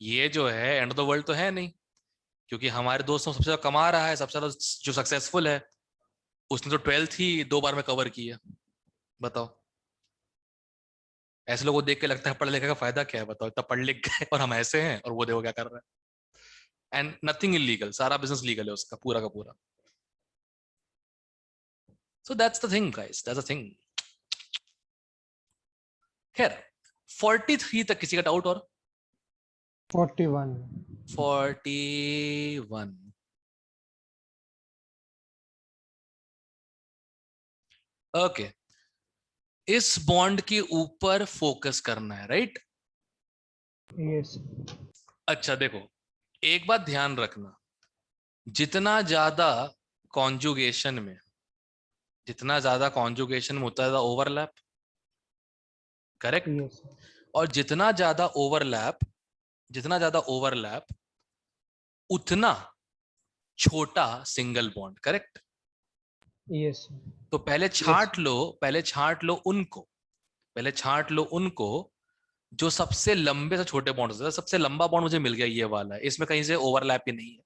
ये जो है एंड ऑफ द वर्ल्ड तो है नहीं, क्योंकि हमारे दोस्तों सबसे ज्यादा कमा रहा है, सबसे ज्यादा जो सक्सेसफुल है उसने तो 12th ही 2 बार में कवर की है। बताओ, ऐसे लोगों को देख के लगता है पढ़ लिखे का फायदा क्या है? बताओ, इतना पढ़ लिख गए और हम ऐसे हैं, और वो देखो क्या कर रहा है। एंड नथिंग इलीगल, सारा बिजनेस लीगल है उसका पूरा का पूरा। So that's the thing guys, that's the thing. खैर 43 तक किसी का डाउट? और 41 41 ओके। इस बॉन्ड के ऊपर फोकस करना है, राइट? यस अच्छा देखो, एक बात ध्यान रखना, जितना ज्यादा कॉन्जुगेशन में होता है ओवरलैप, करेक्ट? यस और जितना ज्यादा ओवरलैप उतना छोटा सिंगल बॉन्ड, करेक्ट? यस तो पहले छांट लो उनको जो सबसे लंबे से छोटे बॉन्ड होते हैं। सबसे लंबा बॉन्ड मुझे मिल गया, ये वाला है, इसमें कहीं से ओवरलैप ही नहीं है,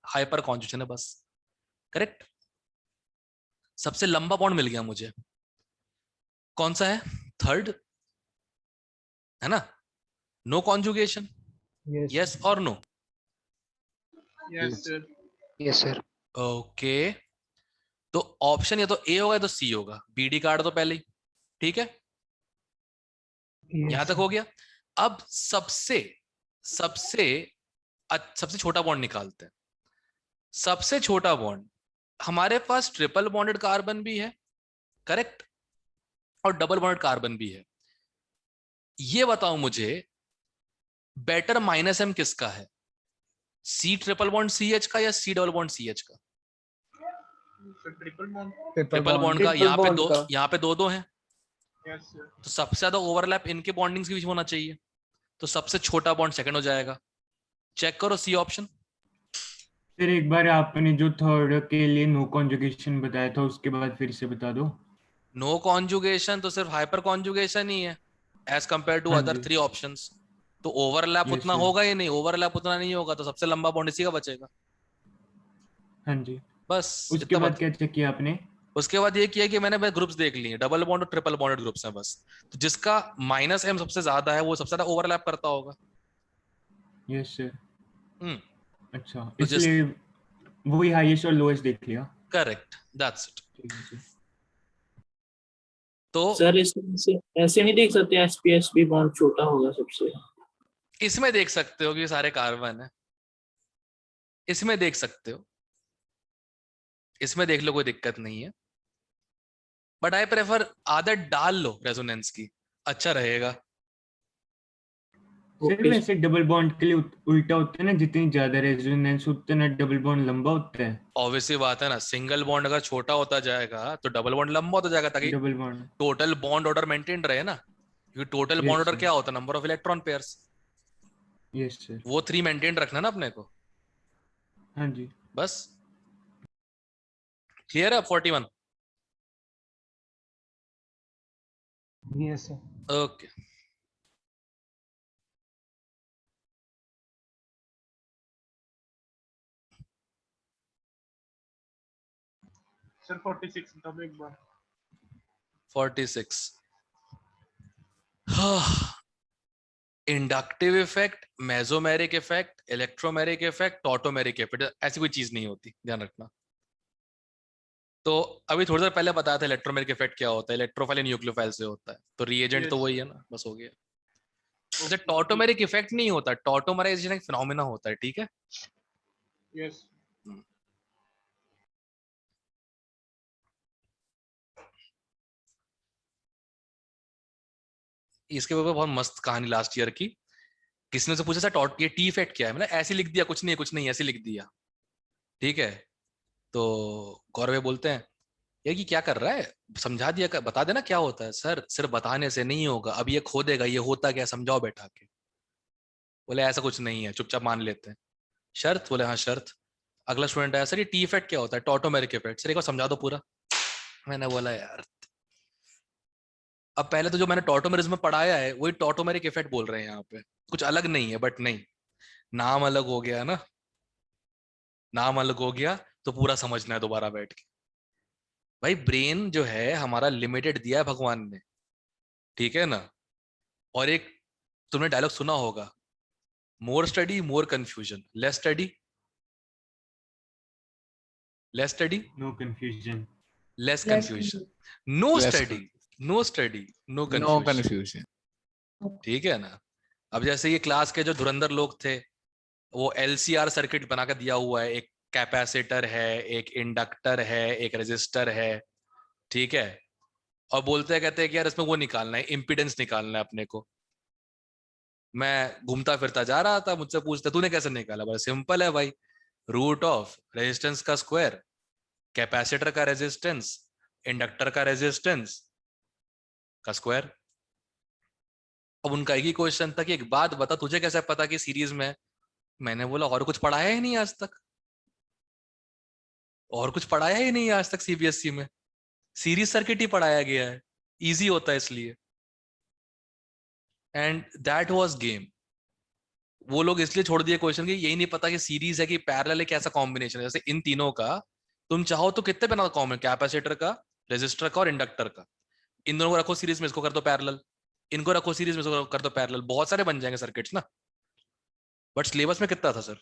हाइपर कॉन्जुगेशन है बस, करेक्ट? सबसे लंबा बॉन्ड मिल गया मुझे। कौन सा है? 3rd है ना? नो कॉन्जुगेशन, यस और no? Yes sir. Yes sir. Okay, तो ऑप्शन या तो ए होगा या तो सी होगा। बीडी कार्ड तो पहले ही, ठीक है? यहां तक हो गया। अब सबसे छोटा बॉन्ड निकालते हैं। सबसे छोटा बॉन्ड हमारे पास ट्रिपल बॉन्डेड कार्बन भी है, करेक्ट? और डबल बॉन्डेड कार्बन भी है। ये बताओ मुझे, बेटर -m किसका है? सी ट्रिपल बॉन्ड CH का या सी डबल बॉन्ड CH का? Triple bond. ट्रिपल बॉन्ड का। यहाँ पे दो हैं। Yes sir. तो सबसे ज्यादा ओवरलैप इनके बॉन्डिंग्स के बीच होना चाहिए, तो सबसे छोटा बॉन्ड सेकंड हो जाएगा। चेक करो सी ऑप्शन। फिर एक बार आपने जो 3rd के लिए नो कॉन्जुगेशन बताया था उसके बाद फिर से बता दो। नो कॉन्जुगेशन तो सिर्फ हाइपर कॉन्जुगेशन ही है एज कंपेयर टू हाँ अदर जी। 3 ऑप्शंस। तो ओवरलैप Yes, उतना yes. होगा ही नहीं, ओवरलैप उतना नहीं होगा, तो सबसे लंबा बॉन्ड इसी का बचेगा। हाँ जी। बस उसके इतना बाद क्या चेक किया आपने? उसके बाद ये किया कि मैंने ग्रुप्स देख लिए, डबल बॉन्ड और ट्रिपल बॉन्डेड ग्रुप्स हैं बस। तो जिसका -m सबसे ज्यादा है वो सबसे ज्यादा ओवरलैप करता होगा। Yes sir. अच्छा, तो जिस इसलिए वही हाईएस्ट और लोएस्ट देख लिया। Correct, that's it. ठीक है सर। तो सर इसमें से ऐसे नहीं देख सकते एसपीएस भी बॉन्ड छोटा होगा सबसे? इसमें देख सकते हो कि ये सारे कार्बन है, इसमें देख सकते हो, इसमें देख लो, कोई दिक्कत नहीं है। बट आई प्रेफर आदत डाल लो रेजोनेंस की, अच्छा रहेगा। सर ओके वैसे डबल बॉन्ड के लिए उल्टा होता है ना, जितनी ज्यादा रेजोनेंस उतना डबल बॉन्ड लंबा होता है। ऑब्वियसली बात है ना, सिंगल बॉन्ड अगर छोटा होता जाएगा तो डबल बॉन्ड लंबा होता जाएगा, ताकि double bond. Total bond order maintain रहे ना, क्योंकि total bond yes order sir, क्या होता है, number of electron pairs, yes sir. वो 3 मेंटेन रखना ना अपने को, हाँ जी। बस। क्लियर है 41? Yes sir. ओके। सर 46 तब एक बार 46 inductive effect, mesomeric effect, electromeric effect, tautomeric effect, ऐसी कोई चीज नहीं होती, ध्यान रखना। तो अभी थोड़ी देर पहले बताया था इलेक्ट्रोमेरिक इफेक्ट क्या होता है, इलेक्ट्रोफाइल न्यूक्लियोफाइल से होता है, तो रिएजेंट तो Yes. वही है ना, बस हो गया। जैसे टॉटोमेरिक इफेक्ट नहीं होता, टॉटोमराइजेशन एक फिनोमेना होता है, ठीक है। यस इसके ऊपर बहुत मस्त कहानी लास्ट ईयर की, किसी ने से पूछा था टॉट ये टी इफेक्ट क्या है, मैंने ऐसे लिख दिया, कुछ नहीं ऐसे लिख दिया, ठीक है। तो गौरव बोलते हैं ये कि क्या कर रहा है, समझा दिया बता देना क्या होता है। सर सिर्फ बताने से नहीं होगा, अब ये खोदेगा ये होता क्या, समझाओ बैठा के। बोले ऐसा कुछ नहीं है, चुपचाप मान लेते हैं। शर्त? बोले हाँ शर्त। अगला स्टूडेंट आया, सर ये टी इफेक्ट क्या होता है, टॉटोमेरिक इफेक्ट, सर एक बार समझा दो पूरा। मैंने बोला यार अब पहले तो जो मैंने टॉटोमेरिज्म में पढ़ाया है वही टॉटोमेरिक इफेक्ट बोल रहे हैं यहाँ पे, कुछ अलग नहीं है। बट नहीं, नाम अलग हो गया ना, नाम अलग हो गया तो पूरा समझना है दोबारा बैठ के। भाई ब्रेन जो है हमारा लिमिटेड दिया है भगवान ने, ठीक है ना। और एक तुमने डायलॉग सुना होगा, more study more confusion, less study less study no confusion. Less Less confusion, no Less study no study no no confusion, confusion. ठीक है ना। अब जैसे ये क्लास के जो धुरंधर लोग थे, वो एलसीआर सर्किट बना कर दिया हुआ है, एक कैपेसिटर है, एक इंडक्टर है, एक रेजिस्टर है, ठीक है। और बोलते हैं कहते हैं कि यार इसमें वो निकालना है, इम्पीडेंस निकालना है अपने को। मैं घूमता फिरता जा रहा था, मुझसे पूछते तूने कैसे निकाला, बड़ा सिंपल है भाई, रूट ऑफ रेजिस्टेंस का स्क्वायर, कैपेसिटर का रेजिस्टेंस, इंडक्टर का रेजिस्टेंस का स्क्वायर। अब उनका एक ही क्वेश्चन था कि एक बात बता तुझे कैसे पता कि सीरीज में है? मैंने बोला और कुछ पढ़ाया ही नहीं आज तक, और कुछ पढ़ाया ही नहीं आज तक सीबीएसई में, सीरीज सर्किट ही पढ़ाया गया है, इजी होता है इसलिए। And that was game. वो लोग इसलिए छोड़ दिए क्वेश्चन कि यही नहीं पता कि सीरीज है कि पैरेलल है, कैसा कॉम्बिनेशन है। जैसे इन तीनों का तुम चाहो तो कितने बना कॉम्बिनेशन, कैपेसिटर का, रेजिस्टर का और इंडक्टर का, इन दोनों को रखो सीरीज में, इसको कर दो पैरेलल, इनको रखो सीरीज में, इसको कर दो पैरेलल, बहुत सारे बन जाएंगे सर्किट्स ना। बट सिलेबस में कितना था सर,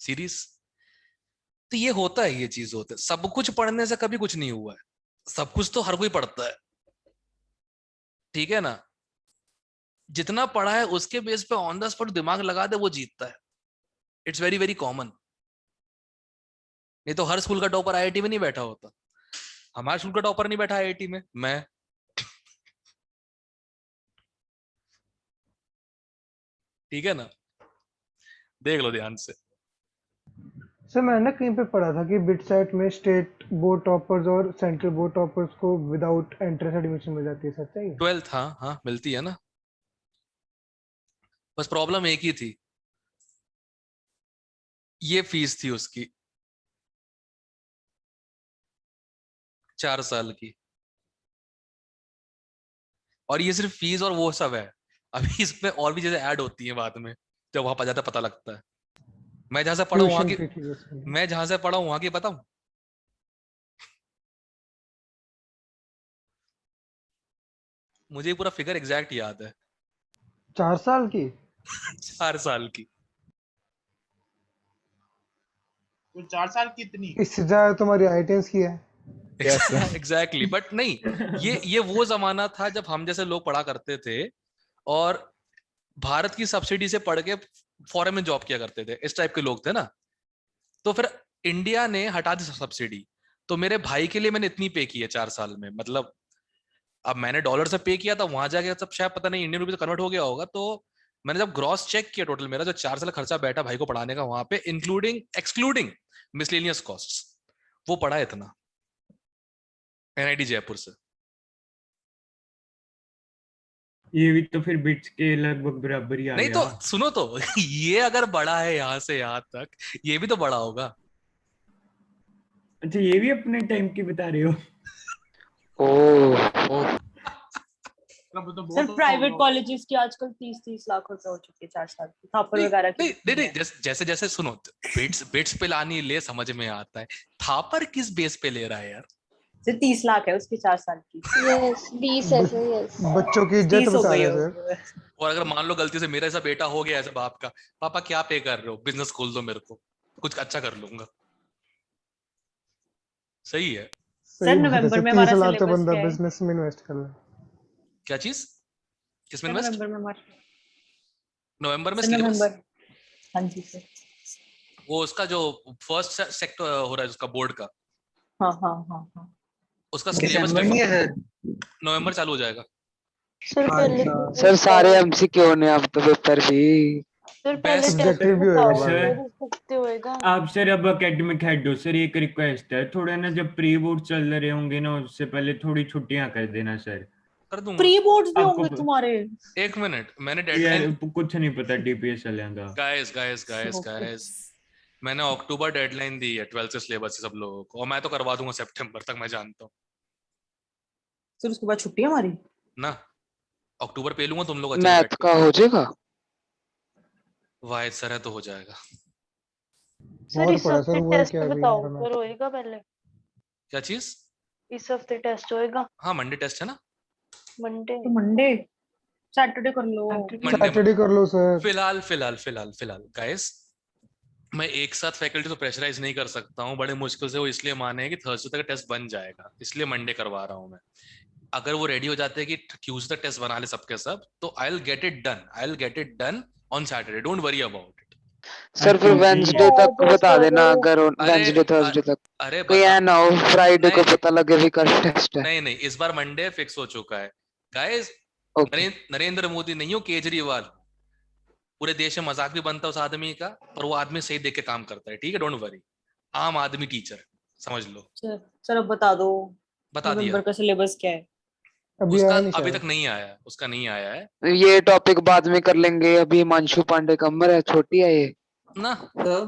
सीरीज। तो ये होता है, ये चीज होता है, सब कुछ पढ़ने से कभी कुछ नहीं हुआ है, सब कुछ तो हर कोई पढ़ता है, ठीक है ना। जितना पढ़ा है उसके बेस पे ऑन द स्पॉट दिमाग लगा दे वो जीतता है, इट्स वेरी वेरी कॉमन। नहीं तो हर स्कूल का टॉपर आईआईटी में नहीं बैठा होता, हमारे स्कूल का टॉपर नहीं बैठा आईआईटी में, मैं। ठीक है ना, देख लो ध्यान से। सर मैंने ना कहीं पे पढ़ा था कि बिटसेट में स्टेट बोर्ड टॉपर्स और सेंट्रल बोर्ड टॉपर्स को विदाउट एंट्रेंस एडमिशन मिल जाती है, सच है ये? 12th, हाँ हाँ मिलती है ना, बस प्रॉब्लम एक ही थी, ये फीस थी उसकी 4 साल की, और ये सिर्फ फीस और वो सब है। अभी इसमें और भी चीजें ऐड होती हैं बाद में, जब वहां पर जाता पता लगता है। मैं जहां से पढ़ा वहां की, ट्यूशन फी थी उसमें। मैं जहां से पढ़ा वहां की बताऊं, मुझे पूरा फिगर एग्जैक्ट याद है। 4 साल की? 4 साल की। तो 4 साल कितनी इससे ज्यादा तुम्हारी आईटेंस की है। एग्जैक्टली बट नहीं, ये वो जमाना था जब हम जैसे लोग पढ़ा करते थे और भारत की सब्सिडी से पढ़ के फॉरेन में जॉब किया करते थे, इस टाइप के लोग थे ना। तो फिर इंडिया ने हटा दी सब्सिडी, तो मेरे भाई के लिए मैंने इतनी पे की है 4 साल में, मतलब अब मैंने डॉलर से पे किया था, वहां जाके सब शायद पता नहीं इंडियन रुपीज कन्वर्ट हो गया होगा, तो मैंने जब ग्रॉस चेक किया टोटल मेरा जो 4 साल खर्चा बैठा भाई को पढ़ाने का वहां पे, इंक्लूडिंग एक्सक्लूडिंग मिसलेनियस कॉस्ट्स, वो पड़ा इतना एनआईटी जयपुर से। ये भी तो फिर बिट्स के लगभग बराबर ही आ नहीं गया। तो सुनो तो ये अगर बड़ा है यहाँ से यहाँ तक, ये भी तो बड़ा होगा। अच्छा ये भी अपने टाइम की बता रहे हो? ओह अब तो सर बहुत प्राइवेट होगा। कॉलेजेस की आजकल 30-30 लाख रुपए हो चुके हैं 4 साल की, थापर नहीं वगैरह की नहीं कितनी नहीं, है? जैसे जैसे सुनो, बिट्स बिट्स पे लानी ले समझ में आता है, थापर किस बेस पे ले रहा है यार? सर 30 लाख है उसकी 4 साल की, यस 20 है सर, यस। बच्चों की इज्जत 30 हो बता गई रहे है हैं सर। और अगर मान लो गलती से मेरा ऐसा बेटा हो गया ऐसा बाप का, पापा क्या पे कर रहे हो, बिजनेस खोल दो मेरे को, कुछ अच्छा कर लूंगा। सही है। सर सही बात है नवंबर सर, में 30 हमारा लाख तो सिलेबस बंदा क्या है? बिजनेस में इन्वेस्ट कर ले। क्या चीज? किसमें सर इन्वेस्ट? नवंबर में हमारा, नवंबर में सर सिलेबस? नवंबर, हाँ जी सर। वो उसका जो फर्स्ट सेक्टर हो रहा है उसका बोर्ड का, हाँ हाँ हाँ हाँ। उसका सिलेबस दिसंबर नहीं है सर? नवंबर चालू हो जाएगा। सर पहले अच्छा सर सारे एमसीक्यू ने अब तो पेपर भी। सर पहले बेस्ट टेस्ट सब्जेक्टिव भी होएगा बताओ, बाद में। सर फिर सकते होएगा। आप सर अब एकेडमिक हेड हो सर, एक रिक्वेस्ट है, थोड़ा ना जब प्री बोर्ड चल रहे होंगे ना उससे पहले थोड़ी छुट्टियां कर देना सर। कर दूंगा। प्री बोर्ड्स भी आपको होंगे तुम्हारे? एक मिनट, मैंने यार डेडलाइन, कुछ नहीं पता डीपीएस चलेगा का। गाइस गाइस गाइस गाइस, मैंने अक्टूबर डेडलाइन दी है 12th से सिलेबस सब लोगों को, और मैं तो करवा दूंगा सितंबर तक, मैं जानता हूँ सर उसके बाद छुट्टी है हमारी? ना। अक्टूबर पे लूंगा तुम लोग अच्छे से बैठ मैथ के। का हो जाएगा। वाहिद सर है तो हो जाएगा। सर बहुत इस पड़ा हफ्ते सर, हुआ टेस्ट क्या अभी बताओ, हमारा सर मैथ? होएगा पहले? क्या चीज? इस हफ्ते टेस्ट होएगा? हाँ मंडे टेस्ट है ना। मंडे? तो मंडे, सैटरडे कर लो। मंडे सैटरडे कर लो सर। फिलहाल फिलहाल फिलहाल फिलहाल गाइस, मैं एक साथ फैकल्टी तो प्रेशराइज नहीं कर सकता हूँ, बड़े मुश्किल से वो इसलिए माने हैं कि थर्सडे तक टेस्ट बन जाएगा, इसलिए मंडे करवा रहा हूँ मैं। अगर वो रेडी हो जाते हैं कि ट्यूसडे तक टेस्ट बना ले सबके सब, तो I will get it done, I will get it done on Saturday, don't worry about it. Sir फिर अच्छा ठीक वेंसडे है। तक बता देना, अगर अरे वेंसडे थर्सडे तक अरे कहीं बता, ऐसा ना हो फ्राइडे को नहीं पता लगे भी कल टेस्ट है। नहीं नहीं, इस बार मंडे फिक्स हो चुका है गाइस। ओके नरेंद्र मोदी नहीं हो, केजरीवाल। पूरे देश में मजाक भी बनता है उस आदमी का, पर वो आदमी सही देख के काम करता है, ठीक है, डोंट वरी। आम आदमी टीचर समझ लो। सर अब बता दो बता दिया नवंबर का सिलेबस क्या है? अभी उसका, आया नहीं अभी शायद। तक नहीं आया है, उसका नहीं आया है ये टॉपिक बाद में कर लेंगे, अभी हिमांशु पांडे का उम्र है छोटी है ये। ना। सर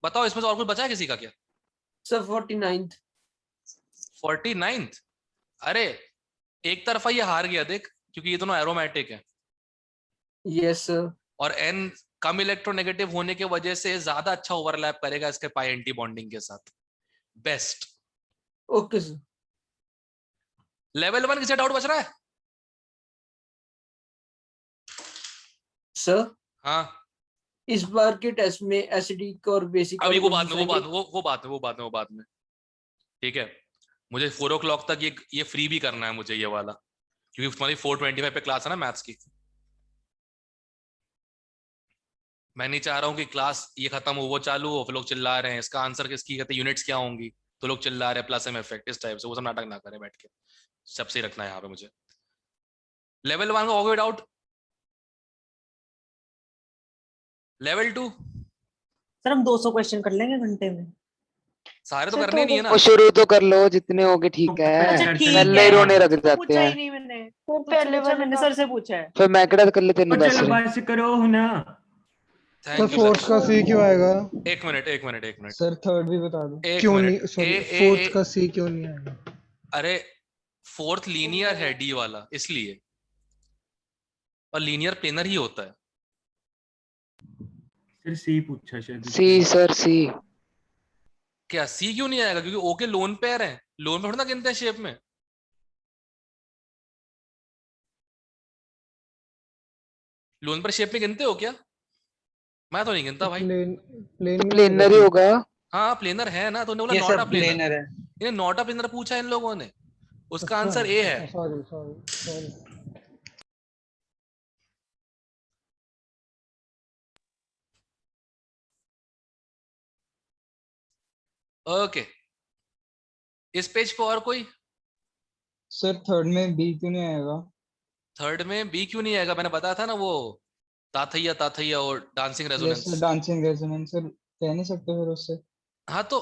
बताओ इसमें से और कुछ बचा है किसी का क्या? Sir 49th। 49th? अरे एक तरफा ये हार गया देख, क्योंकि ये दोनों एरोमेटिक है, यस सर। और एन कम इलेक्ट्रोनेगेटिव होने की वजह से ज्यादा अच्छा ओवरलैप करेगा इसके पाई एंटी बॉन्डिंग के साथ। बेस्ट। Okay sir. लेवल 1 किसे डाउट बच रहा है? सर हाँ इस बार के टेस्ट में एसिडिक और बेसिक अभी वो वाले बाद में, वो क्वेश्चंस बाद में, वो बाद में, वो बाद में, वो बाद में, ठीक है। मुझे 4 o'clock तक ये फ्री भी करना है मुझे ये वाला, क्योंकि तुम्हारी 4:25 पे क्लास है ना मैथ्स की। मैं नहीं चाह रहा हूँ कि क्लास ये खत्म हो वो चालू हो, फिर लोग चिल्ला रहे हैं इसका आंसर किसकी कहते यूनिट्स क्या होंगी, तो लोग चिल्ला रहे हैं प्लस एम इफेक्ट इस टाइप से, वो सब नाटक ना करें बैठ के, सबसे रखना है यहाँ पे मुझे। लेवल 1 का हो गया डाउट, लेवल 2 सर हम 200 क्वेश्चन कर लेंगे घंटे में। सारे तो सर करने नहीं है ना। वो शुरू तो कर लो जितने होगे, ठीक है। अच्छा ठीक पहले है, ही रोने लग तुझसे जाते पूछा ही हैं। नहीं मैंने, वो तुझसे पहले पूछा वाले मैंने, का सर से पूछा है। फिर मैं कड़ा कर लेते नहीं और दस चलो रहे। बस करो ना। Sir thank you fourth sir. का सी क्यों आएगा? एक मिनट एक मिनट एक मिनट सर थर्ड भी बता दो। एक क्यों मिनट, नहीं, ए सॉरी ए फोर्थ ए का सी क्यों नहीं आएगा? अरे फोर्थ लीनियर है डी वाला इसलिए, और लीनियर प्लेनर ही होता है। सर सी पूछा शायद सी उसने। सर सी। क्या सी क्यों नहीं आएगा? क्योंकि ओ के लोन पेयर हैं, लोन पे थोड़ा ना गिनते हैं शेप में। लोन पर शेप में गिनते हो क्या? मैं तो नहीं गिनता तो भाई। प्लेन प्लेन तो में नहीं आएगा प्लेनर ही सी? होगा। हाँ प्लेनर है ना, तो उन्होंने बोला ये नॉट अ सब प्लेनर, प्लेनर है। इन्हें नॉट अ प्लेनर पूछा इन लोगों ने, उसका अच्छा आंसर ए है। अच्छा, सॉरी सॉरी सॉरी। ओके, इस पेज पे और कोई? सर थर्ड में बी क्यों नहीं आएगा? थर्ड में बी क्यों नहीं आएगा? मैंने बताया था ना वो ताथैया ताथैया और dancing yes resonance. Sir, dancing resonance sir, कह नहीं सकते फिर उससे। हाँ तो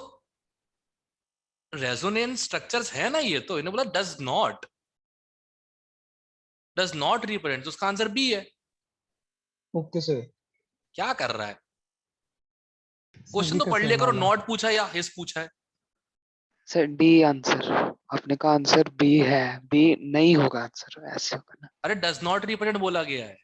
रेजोनेंस स्ट्रक्चर्स है ना, ये तो इन्होंने बोला डज नॉट रिप्रेजेंट, तो उसका आंसर बी है। Okay sir. क्या कर रहा है? सर क्वेश्चन डी तो का पढ़ सेम लिया करो, वाला। नॉट पूछा या हिस पूछा है। सर डी आंसर, आपने कहा आंसर बी है, बी नहीं होगा आंसर, ऐसे होगा ना। अरे डज नॉट रिप्रेजेंट बोला गया है,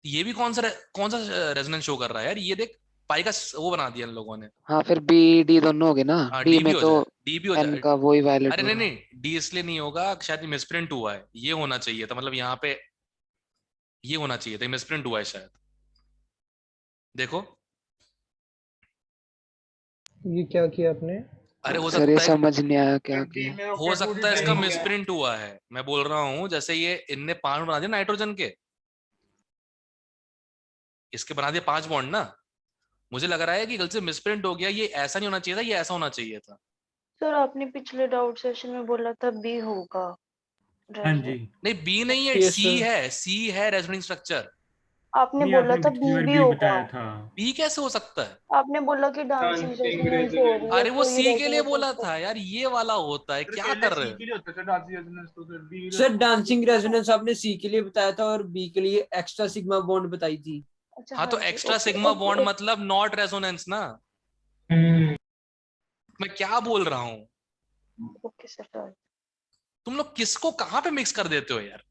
ये भी कौन सा रेजोनेंस शो कर रहा है यार? ये देख, पाई का वो बना दिया इन लोगों ने। हाँ फिर बी डी दोनों हो गए ना, हाँ डी डी भी में हो तो जाए, डी भी हो एन जाए। का वही वायलेट अरे हो नहीं रहा है। नहीं, डी इसलिए नहीं होगा, शायद मिसप्रिंट हुआ है, ये होना चाहिए था, मतलब यहाँ पे ये होना चाहिए था, मिसप्रिंट हुआ है शायद। देखो, ये क्या किया आपने? अरे हो सर ये सकता है, समझ नहीं आया क्या सर डी किया। में हो सकता है इसका ट्रेनिंग है। मिसप्रिंट हुआ है। मैं बोल रहा हूँ जैसे ये इनने 5 बना दिया नाइट्रोजन के, इसके बना दिए 5 बॉन्ड ना, मुझे लग रहा है कि गलती से मिसप्रिंट हो गया, ये ऐसा नहीं होना चाहिए था, ये ऐसा होना चाहिए था। सर आपने पिछले डाउट सेशन में बोला था बी होगा। हाँ जी, नहीं बी नहीं है, Yes, सी sir. है, सी है रेजोनेंट स्ट्रक्चर। आपने नहीं बोला आपने था पिछली बी बार भी भी होगा। बताया था। बी कैसे हो सकता है? आपने बोला कि डांसिंग Dancing रेजोनेंस हो रही है, अरे वो तो ये सी के लिए रेजोनेंस बोला हो था यार, ये वाला होता है, सर क्या पहले कर रहे सी हो? के लिए होता था डांसिंग रेजोनेंस, तो sir B sir dancing resonance आपने सी के लिए बताया था और बी के लिए एक्स्ट्रा सिग्मा बॉन्ड बताई थी। अच्छा हाँ तो जी, extra okay sigma okay bond okay. मतलब नॉट रेजोनेंस ना, मैं क्या बोल रहा हूँ? Okay sir sorry। तुम लोग किसको कहां पे मिक्स कर देते हो यार,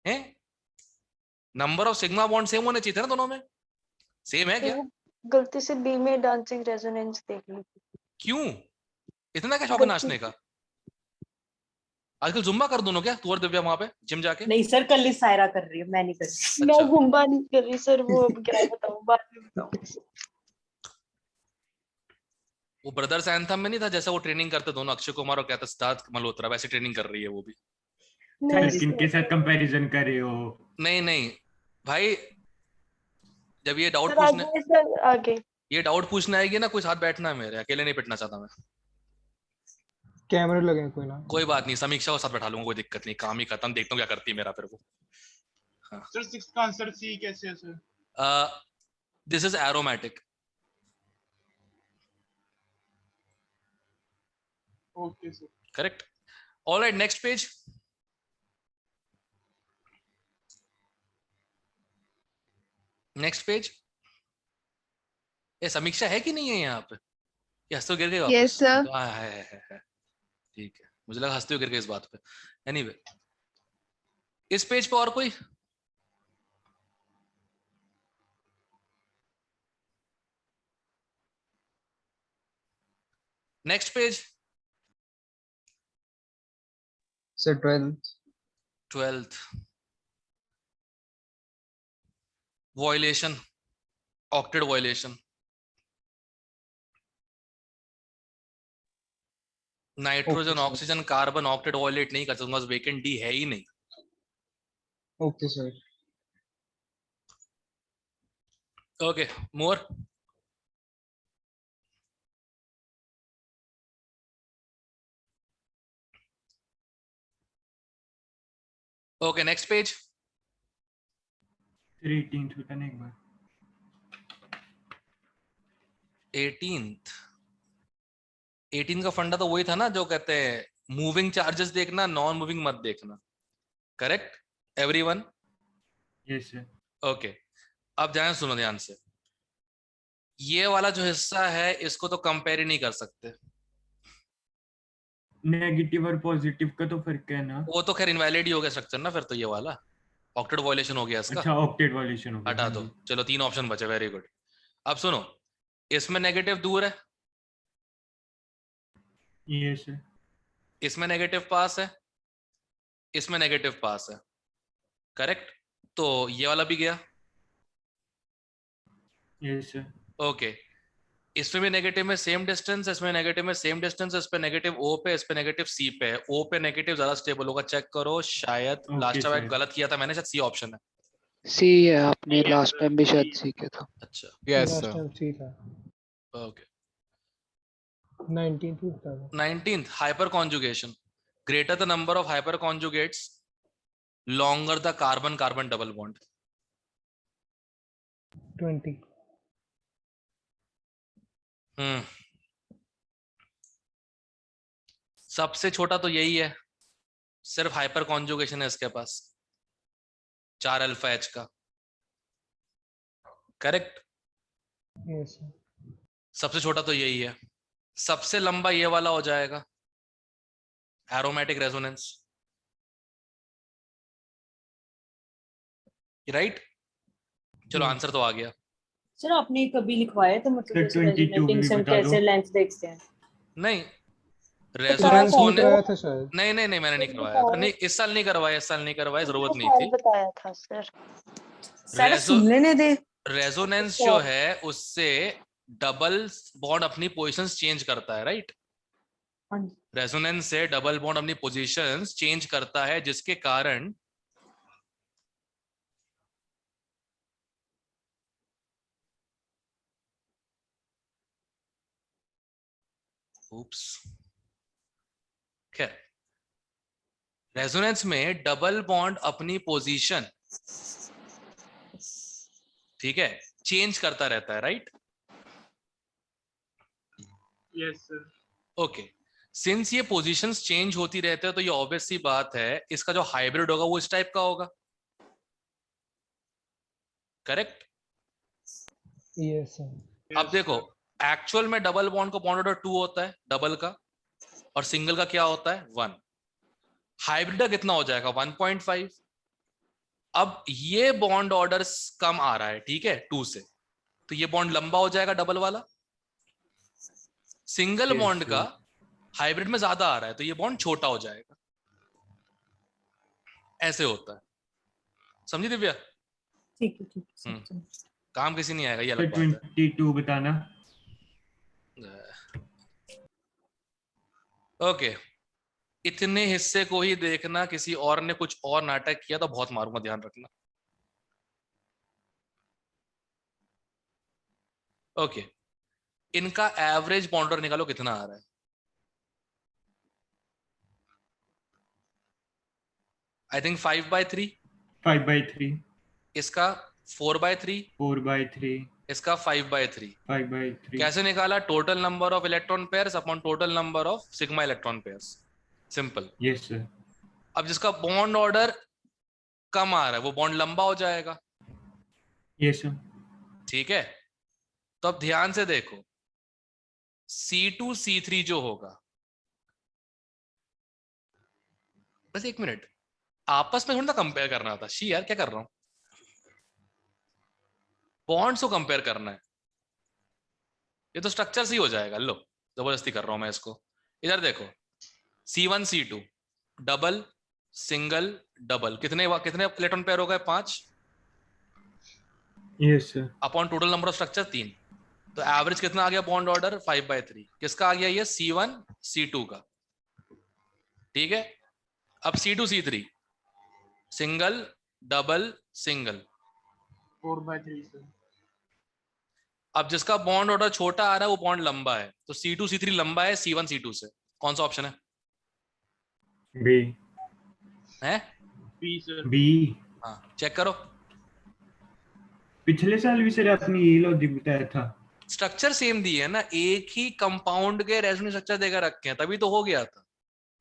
हैं? Number of sigma bond same होने चाहिए थे ना दोनों में, सेम है तो क्या? वो गलती से बी में डांसिंग रेजोनेंस देख ली थी। क्यों इतना क्या शौक है गलती नाचने का? आजकल जुम्बा कर दोनों क्या, तू और दिव्या वहां पे जिम जाके? नहीं सर, कल ही सायरा कर रही है, मैं नहीं कर रही। मैं अच्छा, गुम्बा नहीं कर रही सर, वो अब क्या बताऊं, बाद में बताऊं। वो ब्रदर्स एंथम में नहीं था जैसा वो ट्रेनिंग करते दोनों, अक्षय कुमार और कहता सिद्धार्थ मल्होत्रा, वैसे ट्रेनिंग कर रही है वो भी। नहीं सर किनके साथ कंपैरिजन कर रहे हो? नहीं नहीं भाई, जब ये डाउट सर पूछने आगे सर आगे। ये डाउट पूछने आएगी ना, कोई साथ बैठना है मेरे, अकेले नहीं पिटना चाहता मैं। कैमरे लगे हैं कोई ना। कोई बात नहीं, समीक्षा को साथ बैठा लूंगा, कोई दिक्कत नहीं, काम ही खत्म, देखता हूँ क्या करती है मेरा फिर वो। सर सिक्स का आंसर सी कैसे है sir? This is aromatic. Okay sir. Correct. Alright, next page. Next page. ये समीक्षा है कि नहीं है यहाँ पे? ये हंसते हुए गिर गए वापस? Yes, sir. हाँ है। ठीक है, मुझे लगा हंसते हुए गिर गए इस बात पे। एनीवे, इस पेज पे और कोई? Next page. Sir 12th violation, octet violation. Nitrogen Okay, sir. Oxygen carbon octet violate नहीं कर सकता, वेकेंट डी है ही नहीं। Okay sir. Okay, more. Okay, next page. 18th बताने एक बार। 18 का फंडा तो वही था ना जो कहते हैं मूविंग चार्जेस देखना, नॉन मूविंग मत देखना। Correct everyone? Yes sir. Okay, अब ध्यान सुनो ध्यान से, ये वाला जो हिस्सा है इसको तो कंपेयर ही नहीं कर सकते। नेगेटिव और पॉजिटिव का तो फर्क है ना? वो तो खैर इनवैलिड ही हो गया स्ट्रक्चर ना फिर तो, ये वाला ऑक्टेट वॉयलेशन हो गया इसका। अच्छा ऑक्टेट वॉल्यूशन हो गया। हटा हाँ दो, जी। चलो 3 ऑप्शन बचे, वेरी गुड। अब सुनो, इसमें नेगेटिव दूर है, यस सर। इसमें नेगेटिव पास है, इसमें नेगेटिव पास है। करेक्ट, तो ये वाला भी गया। Yes sir. ओके, इसमें भी नेगेटिव में सेम डिस्टेंस, इसमें नेगेटिव में सेम डिस्टेंस, इस पे नेगेटिव ओ पे, इस पे नेगेटिव सी पे है। ओ पे नेगेटिव ज्यादा स्टेबल होगा, चेक करो, शायद Okay, लास्ट टाइम sir. गलत किया था मैंने, शायद सी ऑप्शन है। सी है, आपने लास्ट टाइम भी शायद सी किया था। अच्छा, लास्ट टाइम सी था। ओके, 19th भी बता दो। 19th hyper conjugation, greater the number of hyper conjugates, longer the carbon carbon double bond. 20। सबसे छोटा तो यही है, सिर्फ हाइपर कॉन्जुगेशन है इसके पास, 4 अल्फा एच का। करेक्ट। Yes sir. सबसे छोटा तो यही है। सबसे लंबा ये वाला हो जाएगा, एरोमेटिक रेजोनेंस, राइट। चलो आंसर तो आ गया। सर आपने कभी लिखवाया तो मतलब सर, जैसे 22 रेजोनेटिंग भी से हम बता दो। कैसे लेंथ देखते हैं? नहीं, बताया रेजोनेंस था होने, कराया था शायद। नहीं नहीं नहीं मैंने नहीं करवाया था, नहीं इस साल नहीं करवाया, इस साल नहीं करवाया, जरूरत नहीं साल थी। बताया था सर। सर सुन लेने दे। रेजोनेंस जो है उससे डबल बॉन्ड अपनी पोजीशंस चेंज करता है, राइट। हाँ जी। रेजोनेंस से डबल बॉन्ड अपनी पोजीशंस चेंज करता है, जिसके कारण खैर रेजोनेंस में डबल बॉन्ड अपनी पोजीशन, ठीक है, चेंज करता रहता है, right. Yes sir. Okay, since ये पोजीशंस चेंज होती रहते हैं तो ये ऑब्वियस सी बात है इसका जो हाइब्रिड होगा वो इस टाइप का होगा। करेक्ट। Yes sir. अब देखो, एक्चुअल में डबल बॉन्ड का बॉन्ड ऑर्डर 2 होता है डबल का, और सिंगल का क्या होता है 1। हाइब्रिड का कितना हो जाएगा 1.5। अब ये बॉन्ड ऑर्डर कम आ रहा है, ठीक है, 2 से, तो ये बॉन्ड लंबा हो जाएगा डबल वाला। सिंगल बॉन्ड का हाइब्रिड में ज्यादा आ रहा है तो ये बॉन्ड छोटा हो जाएगा। ऐसे होता है, समझी दिव्या? ठीक है ठीक है सर। काम किसी नहीं आएगा, ये सर अलग बात है। 22 बताना। ओके, इतने हिस्से को ही देखना, किसी और ने कुछ और नाटक किया तो बहुत मारूंगा, ध्यान रखना। ओके, इनका एवरेज बॉन्डर निकालो कितना आ रहा है। I think 5/3। 5/3। इसका 4/3। 4/3। इसका 5/3। 5/3। कैसे निकाला? Total number of electron pairs upon total number of sigma electron pairs, simple. Yes sir. अब जिसका बॉन्ड ऑर्डर कम आ रहा है वो बॉन्ड लंबा हो जाएगा, यस सर। ठीक है। तो अब ध्यान से देखो, C2 C3 जो होगा, बस एक मिनट, आपस में थोड़ा सा कंपेयर करना था। शी यार क्या कर रहा हूं, बॉन्ड्स को कंपेयर करना है, ये तो स्ट्रक्चर से ही हो जाएगा। लो जबरदस्ती कर रहा हूं मैं इसको। इधर देखो, C1 C2 double single double, कितने कितने इलेक्ट्रॉन पेयर हो गए? 5 yes sir. Upon total number of structure 3। तो एवरेज कितना आ गया बॉन्ड ऑर्डर? 5/3। किसका आ गया ये? C1 C2 का, ठीक है। अब C2 C3 single double single, 4/3 sir. अब जिसका बॉन्ड ऑर्डर छोटा आ रहा है वो बॉन्ड लंबा है, तो C2 C3 लंबा है C1 C2 से। कौन सा ऑप्शन है? बी। है बी सर। बी। हाँ चेक करो, पिछले साल भी सर आपने यही लॉजिक बताया था। स्ट्रक्चर सेम दी है ना, एक ही कंपाउंड के रेजोनेंस स्ट्रक्चर देकर रखे हैं, तभी तो हो गया था।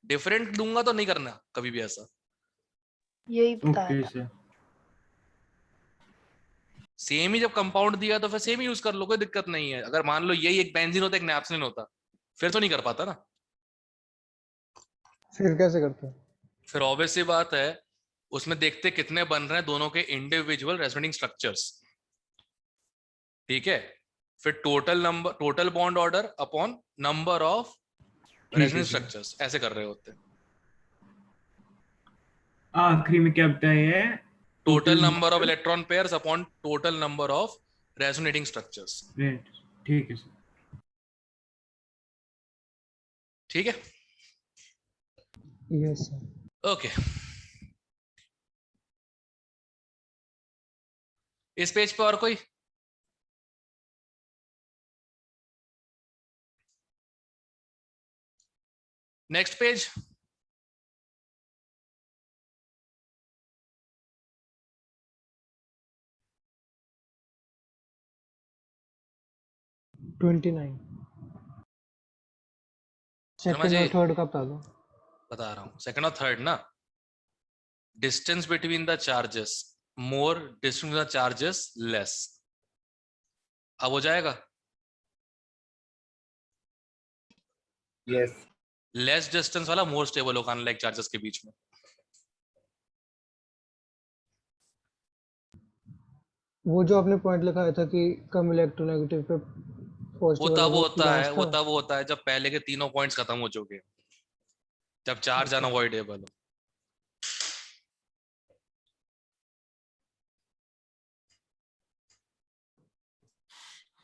डिफरेंट दूंगा तो नहीं करना कभी भी ऐसा। यही बताया ओके था। सर। सेम ही जब कंपाउंड दिया तो फिर सेम ही यूज कर लो, कोई दिक्कत नहीं है। अगर मान लो यही एक बेंजीन होता एक नैप्थलीन होता, फिर तो नहीं कर पाता ना। फिर कैसे करते हैं? फिर ऑब्वियस सी बात है, उसमें देखते कितने बन रहे हैं दोनों के इंडिविजुअल रेजोनेटिंग स्ट्रक्चर्स, ठीक है। फिर total number, total bond order upon number of resonating structures, ऐसे कर रहे होते हैं। आखिरी में क्या बताया है? Total number of electron pairs upon total number of resonating structures, ठीक है सर। ठीक है। Yes sir. ओके, इस पेज पे और कोई? Next page. शर्मा सेकंड जी और थर्ड का बता दो। बता रहा हूँ, सेकंड और थर्ड ना, distance between the charges more, distance the charges less. अब हो जाएगा। यस लेस डिस्टेंस वाला मोर स्टेबल होगा अनलाइक चार्जेस के बीच में। वो जो आपने पॉइंट लिखाया था कि कम इलेक्ट्रोनेगेटिव पे वो पॉजिटिव वाला, तब वो होता है, लास्ट वो था। तब होता है जब पहले के तीनों पॉइंट्स खत्म हो चुके, जब चार्ज अनअवॉइडेबल हो।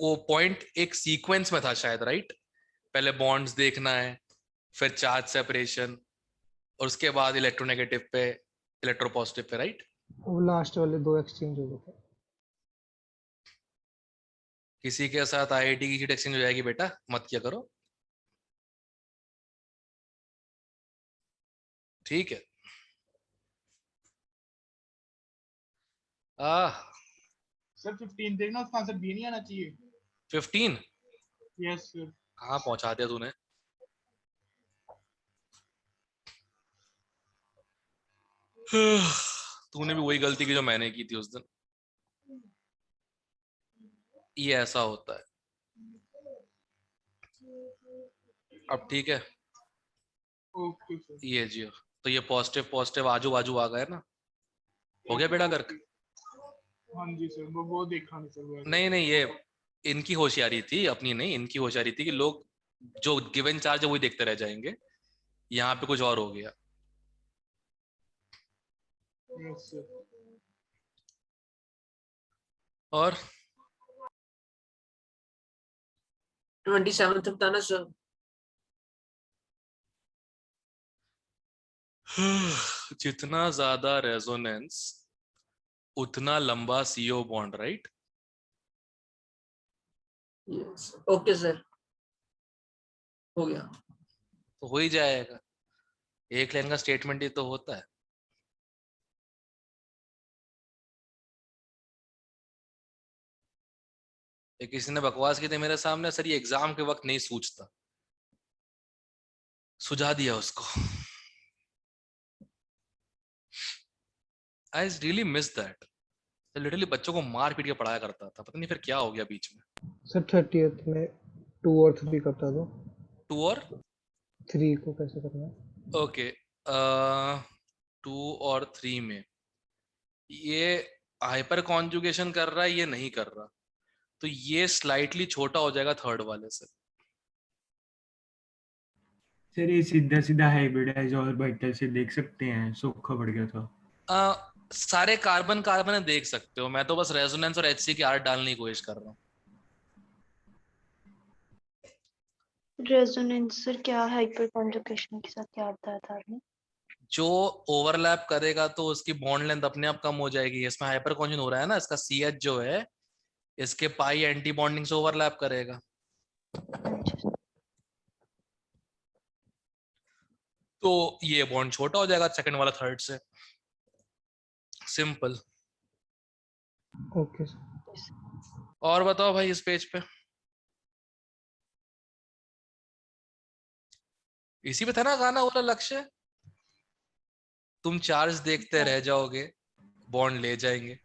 वो पॉइंट एक सीक्वेंस में था शायद, राइट? पहले बॉन्ड्स देखना है, फिर चार्ज सेपरेशन, और उसके बाद इलेक्ट्रोनेगेटिव पे, इलेक्ट्रोपॉजिटिव पे, राइट? वो लास्ट वाले दो एक्सचेंज हो गए थे। किसी के साथ आईआईटी की हीट एक्सचेंज हो जाएगी बेटा, मत किया करो, ठीक है? सर 15 देखना, उसका आंसर बी नहीं आना चाहिए। 15 यस सर। कहाँ पहुंचा दिया तूने? तूने भी वही गलती की जो मैंने की थी उस दिन। ये ऐसा होता है। अब ठीक है, ओके सर। ये जी, तो ये पॉजिटिव पॉजिटिव आजू बाजू आ गए ना, हो गया बेटा गर्क? हाँ जी सर, वो देखा नहीं सर वो। नहीं नहीं, ये इनकी होशियारी थी, अपनी नहीं, इनकी होशियारी थी कि लोग जो गिवन चार्ज है वही देखते रह जाएंगे। यहाँ पे कुछ और हो गया। Yes sir. और 27th बताना सर। जितना ज्यादा रेजोनेंस उतना लंबा CO bond, right? Yes okay sir, हो गया। तो हो ही जाएगा, एक लाइन का स्टेटमेंट ही तो होता है। ये किसी ने बकवास की थी मेरे सामने, सर ये एग्जाम के वक्त नहीं सूझता, सुझा दिया उसको। I really miss that. Literally बच्चों को मार पीट के पढ़ाया करता था, पता नहीं फिर क्या हो गया बीच में। सर 30th में 2 और 3 का बता दो। 2 और 3 को कैसे करना है? ओके, 2 और 3 में ये हाइपर कॉन्जुगेशन कर रहा है, ये नहीं कर रहा, तो ये स्लाइटली छोटा हो जाएगा थर्ड वाले से। सर ये सीधा सीधा हाइब्रिडाइज ऑर्बिटल से देख सकते हैं, सूखा पड़ गया था। सारे कार्बन कार्बन देख सकते हो, मैं तो बस रेजोनेंस और एचसी की आर डालने की कोशिश कर रहा हूँ। रेजोनेंस सर क्या है, हाइपर कॉन्जुगेशन के साथ क्या बताया था आपने? जो ओवरलैप करेगा तो उसकी बॉन्ड लेंथ अपने आप कम हो जाएगी। इसमें हाइपर कॉन्जुगेशन हो रहा है ना, इसका सीएच जो है इसके पाई एंटी बॉन्डिंग से ओवरलैप करेगा, तो ये बॉन्ड छोटा हो जाएगा सेकंड वाला थर्ड से। सिंपल। Okay sir. और बताओ भाई इस पेज पे, इसी पे था ना गाना वाला लक्ष्य, तुम चार्ज देखते रह जाओगे बॉन्ड ले जाएंगे,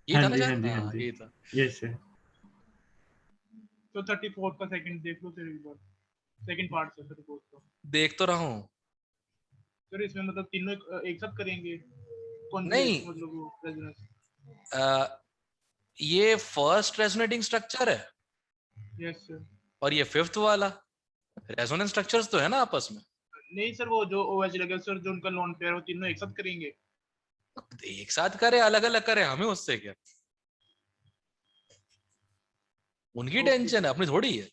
ये हाँ था ना जी हाँ शायद? जी हाँ हाँ जी, ये था। Yes sir. तो 34 का सेकंड देख लो सर एक बार, सेकंड पार्ट सर 34 का। देख तो रहा हूँ। सर इसमें मतलब तीनों एक साथ करेंगे नहीं, मतलब वो रेजोनेंस। ये फर्स्ट रेजोनेटिंग स्ट्रक्चर है यस सर। और ये फिफ्थ वाला। रेजोनेंस स्ट्रक्चर्स तो है ना आपस में। नहीं सर, वो जो ओएच लगे सर, जो उनका लोन पेयर, वो तीनों एक साथ करेंगे। एक साथ करे अलग अलग करे, हमें उससे क्या, उनकी टेंशन है, अपनी थोड़ी है।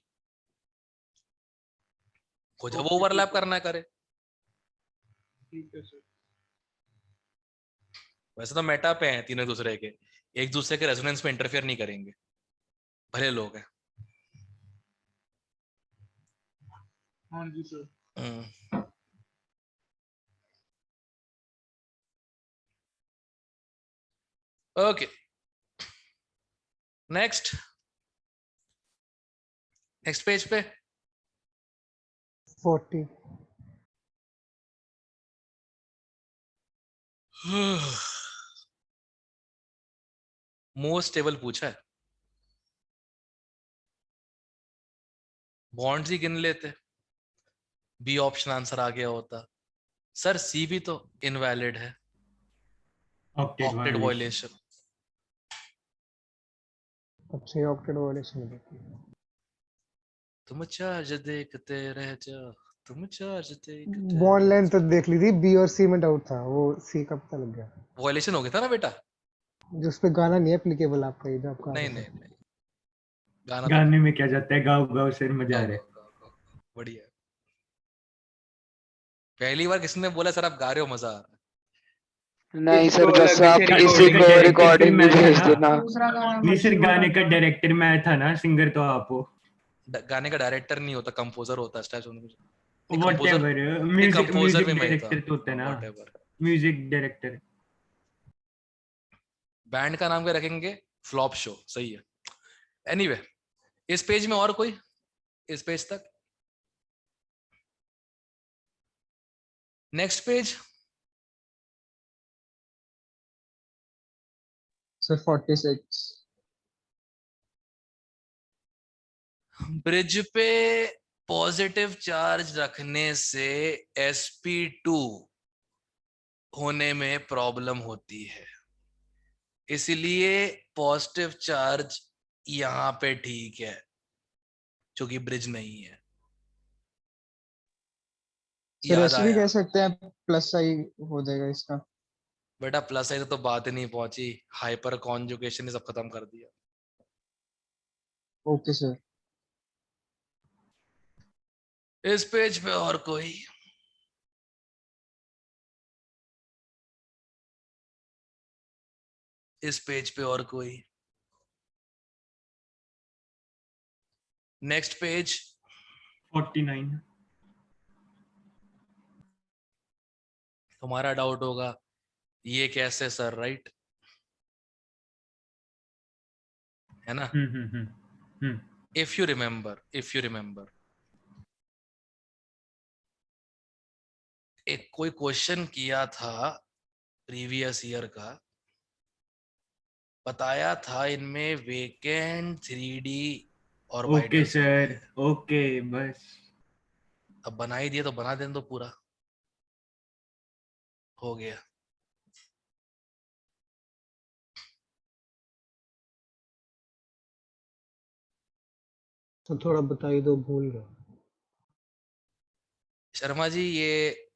को जब ओवरलैप करना है करे। ठीक है सर। वैसे तो मेटा पे हैं तीनों दूसरे के, एक दूसरे के रेजोनेंस में इंटरफेयर नहीं करेंगे, भले लोग हैं। हाँ जी सर। ओके, नेक्स्ट पेज पे 40. मोस्ट स्टेबल पूछा है, बॉन्ड्स ही गिन लेते, बी ऑप्शन आंसर आ गया होता। सर सी भी तो इनवैलिड है, ऑक्टेट ऑक्टेट वायलेशन। वायलेशन। अच्छा ये ऑक्टेट वायलेशन है। तुम चार्ज देखते रह जाओ, तुम चार्ज देखते बॉन्ड रह लेंथ तो जाओ। देख ली थी, बी और सी में डाउट था, वो सी का पता लग गया। वायलेशन हो गया था ना बेटा? जिस पे गाना नहीं एप्लीकेबल आपका, ये जो आप गा नहीं रहे नहीं थे। नहीं, गाना तो गाने में क्या जाता है, गाओ गाओ सर मजा आ गाओ रहा गाओ है। गाओ गाओ गाओ। बढ़िया। पहली बार किसी ने बोला सर आप गा रहे हो, मजा आ रहा है। नहीं इसको सर, बस अलग आप से इसी रिकॉर्डिंग को का डायरेक्टर फिर रिकॉर्डिंग भी मैं था भेज ना। देना। दूसरा गाना नहीं सर, मर्जी गाने होता का था। डायरेक्टर मैं था ना, सिंगर तो आप हो। गाने का डायरेक्टर नहीं होता, कंपोजर होता है। स्टाइल नहीं, वॉट कंपोजर एवर, नहीं, म्यूजिक कंपोजर भी म्यूजिक मैं ही था। डायरेक्टर तो होता है ना, व्हाटएवर। Music director. बैंड का नाम क्या रखेंगे? फ्लॉप शो, सही है। एनीवे, इस पेज में और कोई, इस पेज तक। Next page. सर 46. ब्रिज पे पॉजिटिव चार्ज रखने से sp2 होने में प्रॉब्लम होती है, इसलिए पॉजिटिव चार्ज यहां पे ठीक है, क्योंकि ब्रिज नहीं है। सर याद ऐसे भी आया कह सकते हैं, प्लस आई हो जाएगा इसका। बेटा, प्लस आई तो बात ही नहीं पहुंची, हाइपर कॉन्जुगेशन ने सब खत्म कर दिया। Okay sir. इस पेज पे और कोई? इस पेज पे और कोई? Next page. 49। तुम्हारा डाउट होगा ये कैसे सर, राइट? है ना? हम्म। इफ यू रिमेंबर एक कोई क्वेश्चन किया था प्रीवियस ईयर का, बताया था इनमें वेकेंट 3D ओके ऑर्बिटल्स होते सर, हैं। ओके बस। अब बना ही दिया तो बना दें, तो पूरा हो गया। तो थोड़ा बताइए, दो भूल गए। शर्मा जी, ये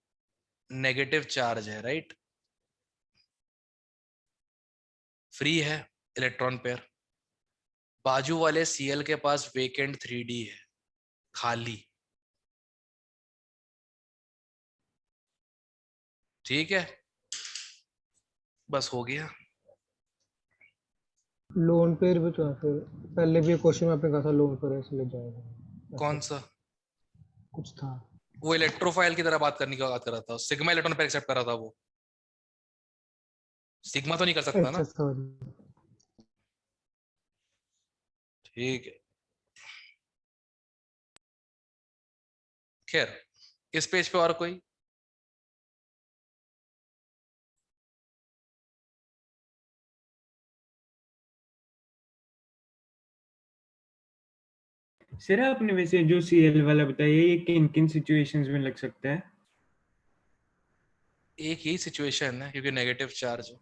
नेगेटिव चार्ज है, राइट? फ्री है इलेक्ट्रॉन पेयर। बाजू वाले Cl के पास वेकेंट 3D है, खाली। ठीक है, बस हो गया। लोन पेयर भी तो है फिर, पहले भी क्वेश्चन में आपने कहा था लोन पेयर इसलिए जाएगा। कौन ऐसा सा? कुछ था। वो इलेक्ट्रोफाइल की तरह बात करने की बात कर रहा था, सिग्मा इलेक्ट्रॉन पेयर एक्सेप्ट कर रहा था वो, सिग्मा तो नहीं कर सकता अच्छा ना। सॉरी। ठीक है, खैर। इस पेज पे और कोई? सर आपने वैसे जो सीएल वाला बताया, ये किन किन सिचुएशंस में लग सकता है? एक ही सिचुएशन है, क्योंकि नेगेटिव चार्ज है।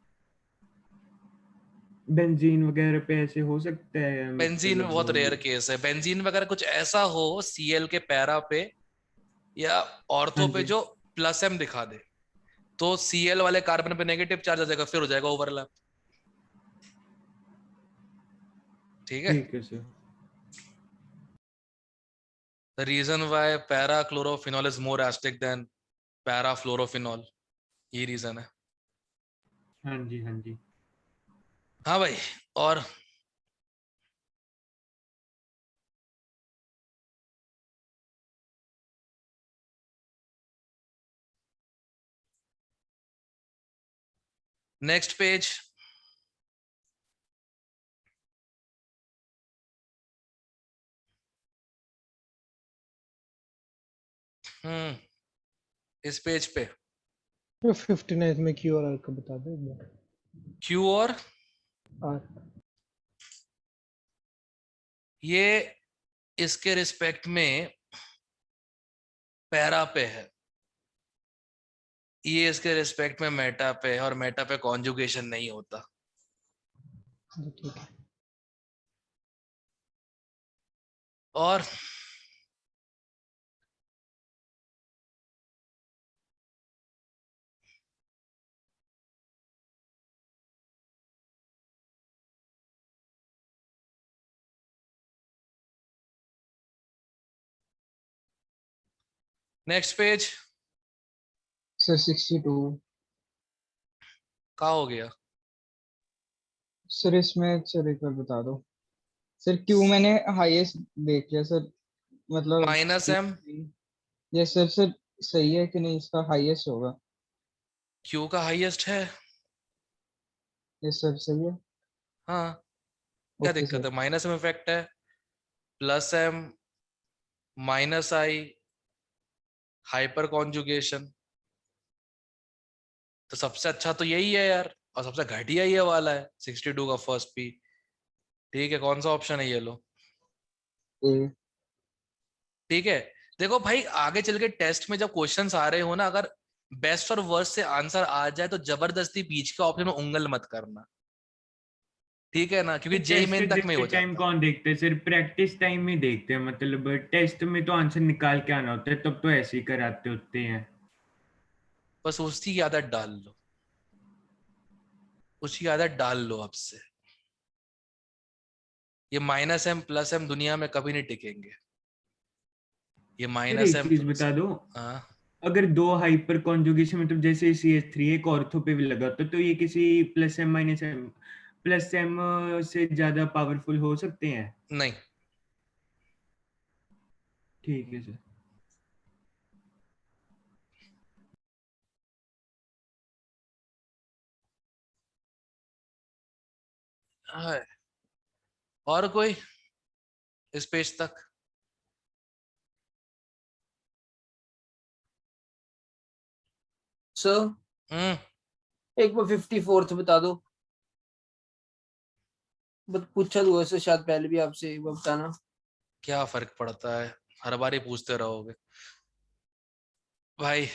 बेंजीन वगैरह पे ऐसे हो सकता है बेंजीन में मतलब बहुत रेयर केस है। बेंजीन वगैरह कुछ ऐसा हो Cl के पैरा पे या ऑर्थो हाँ पे जी, जो प्लस m दिखा दे, तो Cl वाले कार्बन पे नेगेटिव चार्ज आ जाएगा, फिर हो जाएगा ओवरलैप। ठीक है। ठीक है sir. The reason why para chlorophenol is more acidic than para fluorophenol, ये रीजन है। हाँ जी, हाँ जी। हाँ भाई, और नेक्स्ट पेज। इस पेज पे तो 59 में क्यू और आर का बता दो एक बार। क्यू और आर ये इसके रिस्पेक्ट में पैरा पे है, ये इसके रिस्पेक्ट में मेटा पे है, और मेटा पे कॉन्जुगेशन नहीं होता। ठीक है। और नेक्स्ट पेज सर 62 का हो गया। सर इसमें सर एक बार बता दो सर। क्यू मैंने हाईएस्ट देख लिया सर, मतलब माइनस एम ये सर सर सही है कि नहीं, इसका हाईएस्ट होगा। क्यू का हाईएस्ट है। ये सर सही है। हाँ, क्या ओके दिक्कत सर। है, माइनस एम इफेक्ट है, plus M minus I hyperconjugation, तो सबसे अच्छा तो यही है यार, और सबसे घटिया ये वाला है 62 का फर्स्ट पी। ठीक है, कौन सा ऑप्शन है, ये लो। ए ठीक है, देखो भाई आगे चल के टेस्ट में जब क्वेश्चंस आ रहे हो ना, अगर बेस्ट और वर्स्ट से आंसर आ जाए तो जबरदस्ती बीच के ऑप्शन में उंगल मत करना, ठीक है ना, क्योंकि जेई मेन तक में ही हो टाइम जाता है। कौन देखते है, सिर्फ प्रैक्टिस टाइम में देखते हैं, मतलब टेस्ट में तो आंसर निकाल के आना होता है, तब तो ऐसे ही कराते होते हैं। बस उसकी आदत डाल लो, उसकी आदत डाल लो अब से। ये माइनस एम प्लस एम दुनिया में कभी नहीं टिकेंगे, ये फिर माइनस एक एम चीज प्लस। बता दो, हाँ, अगर दो हाइपर कॉन्जुगेशन मतलब जैसे CH3 एक ऑर्थो पे भी लगा तो ये किसी plus M minus M plus M से ज्यादा पावरफुल हो सकते हैं? नहीं। ठीक है सर। हाँ, और कोई इस पेज तक? सर एक बार 54th बता दो, बट पूछा तो वैसे शायद पहले भी आपसे, एक बार बताना। क्या फर्क पड़ता है, हर बार ही पूछते रहोगे भाई।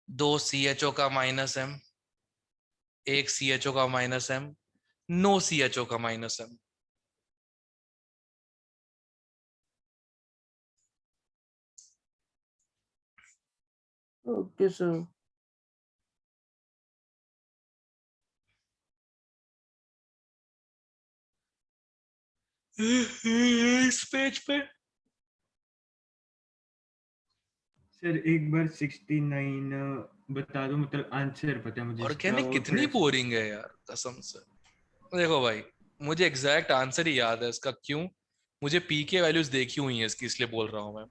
2 CHO का माइनस एम, 1 CHO का माइनस एम, नो CHO का माइनस एम। Okay sir. इस पेज पे सर एक बार 69 बता दो, मतलब आंसर पता है मुझे इसका, ऑर्गेनिक और कितनी थोड़ा बोरिंग है यार कसम से। देखो भाई, मुझे एग्जैक्ट आंसर ही याद है इसका, क्यों, मुझे पी के वैल्यूज देखी हुई है इसकी, इसलिए बोल रहा हूं मैं।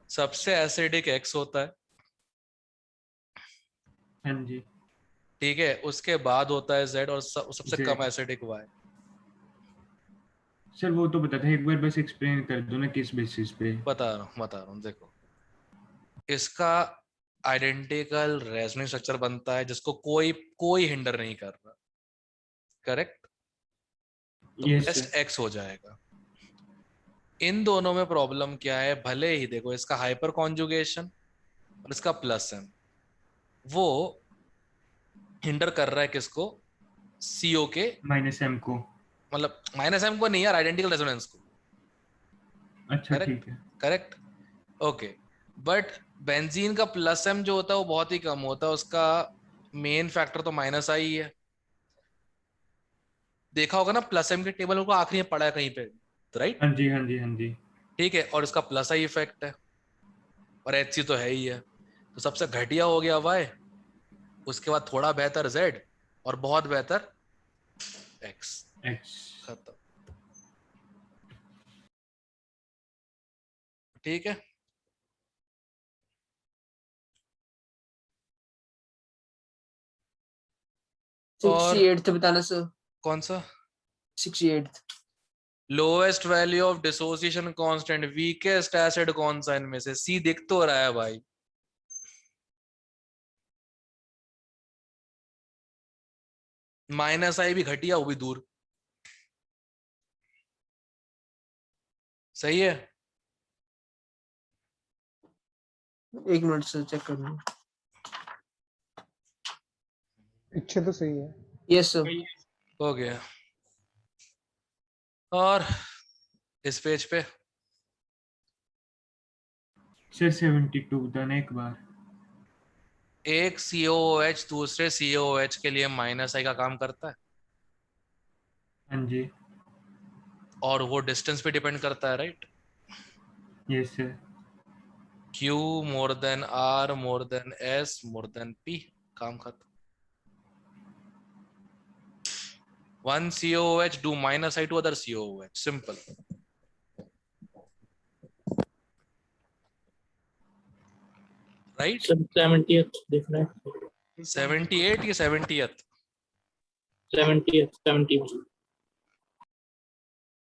सबसे एसिडिक एक्स होता है, हाँ जी ठीक है, उसके बाद होता है जेड, और सबसे कम जेड। Acidic Y. सर वो तो पता था, एक बार बस एक्सप्लेन कर दो ना किस बेसिस पे। बता रहा हूँ, देखो इसका आइडेंटिकल रेजोनेंस स्ट्रक्चर बनता है जिसको कोई कोई हिंडर नहीं कर रहा, करेक्ट, तो यस बेस्ट सर। एक्स हो जाएगा। इन दोनों में प्रॉब्लम क्या है, भले ही देखो इसका हाइपर कॉन्जुगेशन और इसका प्लस एम, वो हिंडर कर रहा है किसको, सीओ के, माइनस एम को। मतलब माइनस एम को नहीं यार, आइडेंटिकल रेजोनेंस को। अच्छा करेक्ट, ठीक है। Correct, okay. बट बेंजीन का प्लस एम जो होता है वो बहुत ही कम होता है, उसका मेन फैक्टर तो माइनस आई है। देखा होगा ना प्लस एम के टेबल को आखिरी में पड़ा है कहीं पे, राइट, हाँ जी हाँ जी हाँ जी। ठीक है, और इसका प्लस आई इफेक्ट है, और HC तो है ही है, तो सबसे घटिया हो गया वाई, उसके बाद थोड़ा बेहतर जेड, और बहुत बेहतर एक्स। एक्स। खत्म, ठीक है। और 68th बताना सर। कौन सा? 68th lowest value of dissociation constant, weakest acid कौन सा इनमें से? सी दिख तो रहा है भाई। माइनस आई भी घटिया, वो भी दूर। सही है। एक मिनट से चेक कर लूं। पीछे तो सही है। Yes sir. हो गया। और इस पेज पे सर 72 बताना एक बार। एक COOH दूसरे COOH के लिए माइनस आई का काम करता है, हाँ जी। और वो डिस्टेंस पे डिपेंड करता है, right? Yes sir. Q more than R more than S more than P, काम खत्म। 1 COOH do minus I to other COOH, simple. Right? 70th देखना है। 78 या 70th? 70th।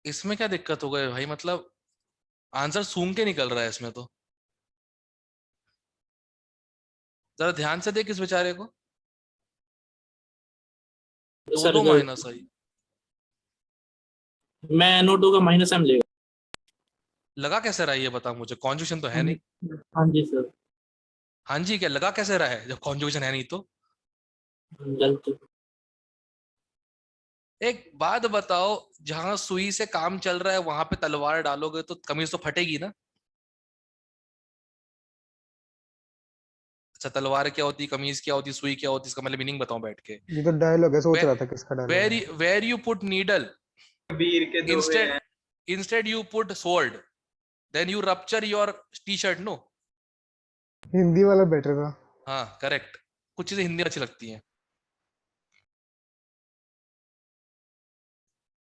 इसमें क्या दिक्कत हो गई भाई? मतलब आंसर सूंघ के निकल रहा है इसमें तो। जरा ध्यान से देख इस बेचारे को। सर दो माइनस आई। मैं NO2 का माइनस एम लेगा। लगा कैसे रहा है ये बता मुझे, कॉन्जुगेशन तो है नहीं। हाँ जी सर। हाँ जी, क्या लगा कैसे रहा है जब कॉन्जुगेशन है नहीं तो? गलती। एक बात बताओ, जहां सुई से काम चल रहा है वहां पे तलवार डालोगे तो कमीज तो फटेगी ना? अच्छा, तलवार क्या होती, कमीज क्या होती, सुई क्या होती, इसका मतलब मीनिंग बताओ बैठ के। ये तो डायलॉग है, सोच रहा था किसका डायलॉग है। Where you put needle, Kabir के दो हैं। instead you put sword, then you rupture your t-shirt, no? Hindi वाला बेटर था। हाँ करेक्ट, कुछ चीजें हिंदी में अच्छी लगती हैं।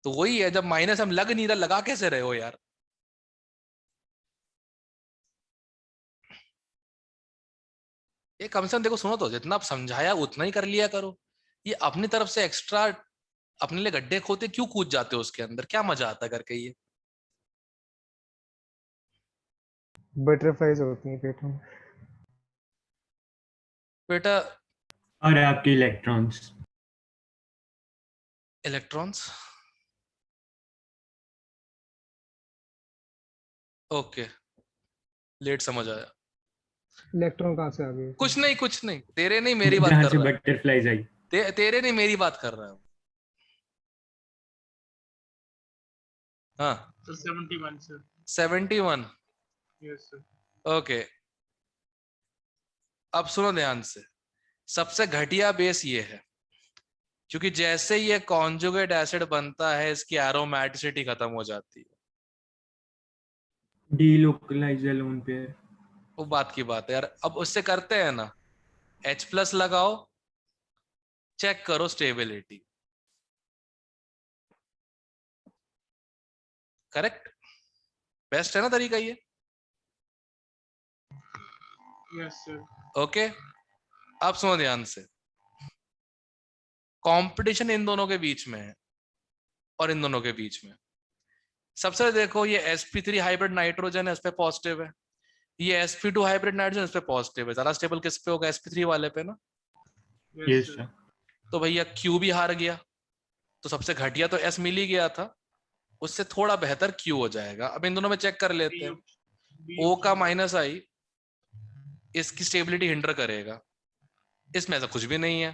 तो वही है, जब माइनस हम लग नहीं रहा, लगा कैसे रहे हो यार? ये कम से कम देखो, सुनो तो, जितना आप समझाया उतना ही कर लिया करो। ये अपनी तरफ से एक्स्ट्रा अपने लिए गड्ढे खोदते क्यों कूद जाते हो उसके अंदर? क्या मजा आता है करके ये? बटरफ्लाइज होती हैं पेट में। बेटा और आपके इलेक्ट्रॉन्स। इलेक्ट्रॉन्स, ओके, लेट समझ आया। इलेक्ट्रॉन कहाँ से आ गए? कुछ नहीं, तेरे नहीं मेरी बात जहाँ कर से रहा है। बटरफ्लाइज आई। तेरे नहीं मेरी बात कर रहा हूँ। हाँ sir 71 sir. 71, yes sir. Okay. अब सुनो ध्यान से, सबसे घटिया बेस ये है, क्योंकि जैसे ये कॉन्जुगेट एसिड बनता है इसकी एरोमेटिसिटी खत्म हो जाती है। Delocalise alone pair. वो बात की बात है यार। अब उससे करते हैं ना, H+ लगाओ, चेक करो स्टेबिलिटी। करेक्ट, बेस्ट है ना तरीका ये? Yes sir. ओके, अब सुनो ध्यान से, कंपटीशन इन दोनों के बीच में है और इन दोनों के बीच में। सबसे देखो, ये sp3 हाइब्रिड नाइट्रोजन है, इस पे पॉजिटिव है। ये sp2 हाइब्रिड नाइट्रोजन, इस पे पॉजिटिव है। ज्यादा स्टेबल किस पे होगा? sp3 वाले पे ना। Yes sir. तो भैया Q भी हार गया, तो सबसे घटिया तो S मिल ही गया था, उससे थोड़ा बेहतर Q हो जाएगा। अब इन दोनों में चेक कर लेते हैं। O का माइनस आई इसकी स्टेबिलिटी हिंडर करेगा, इसमें ऐसा कुछ भी नहीं है।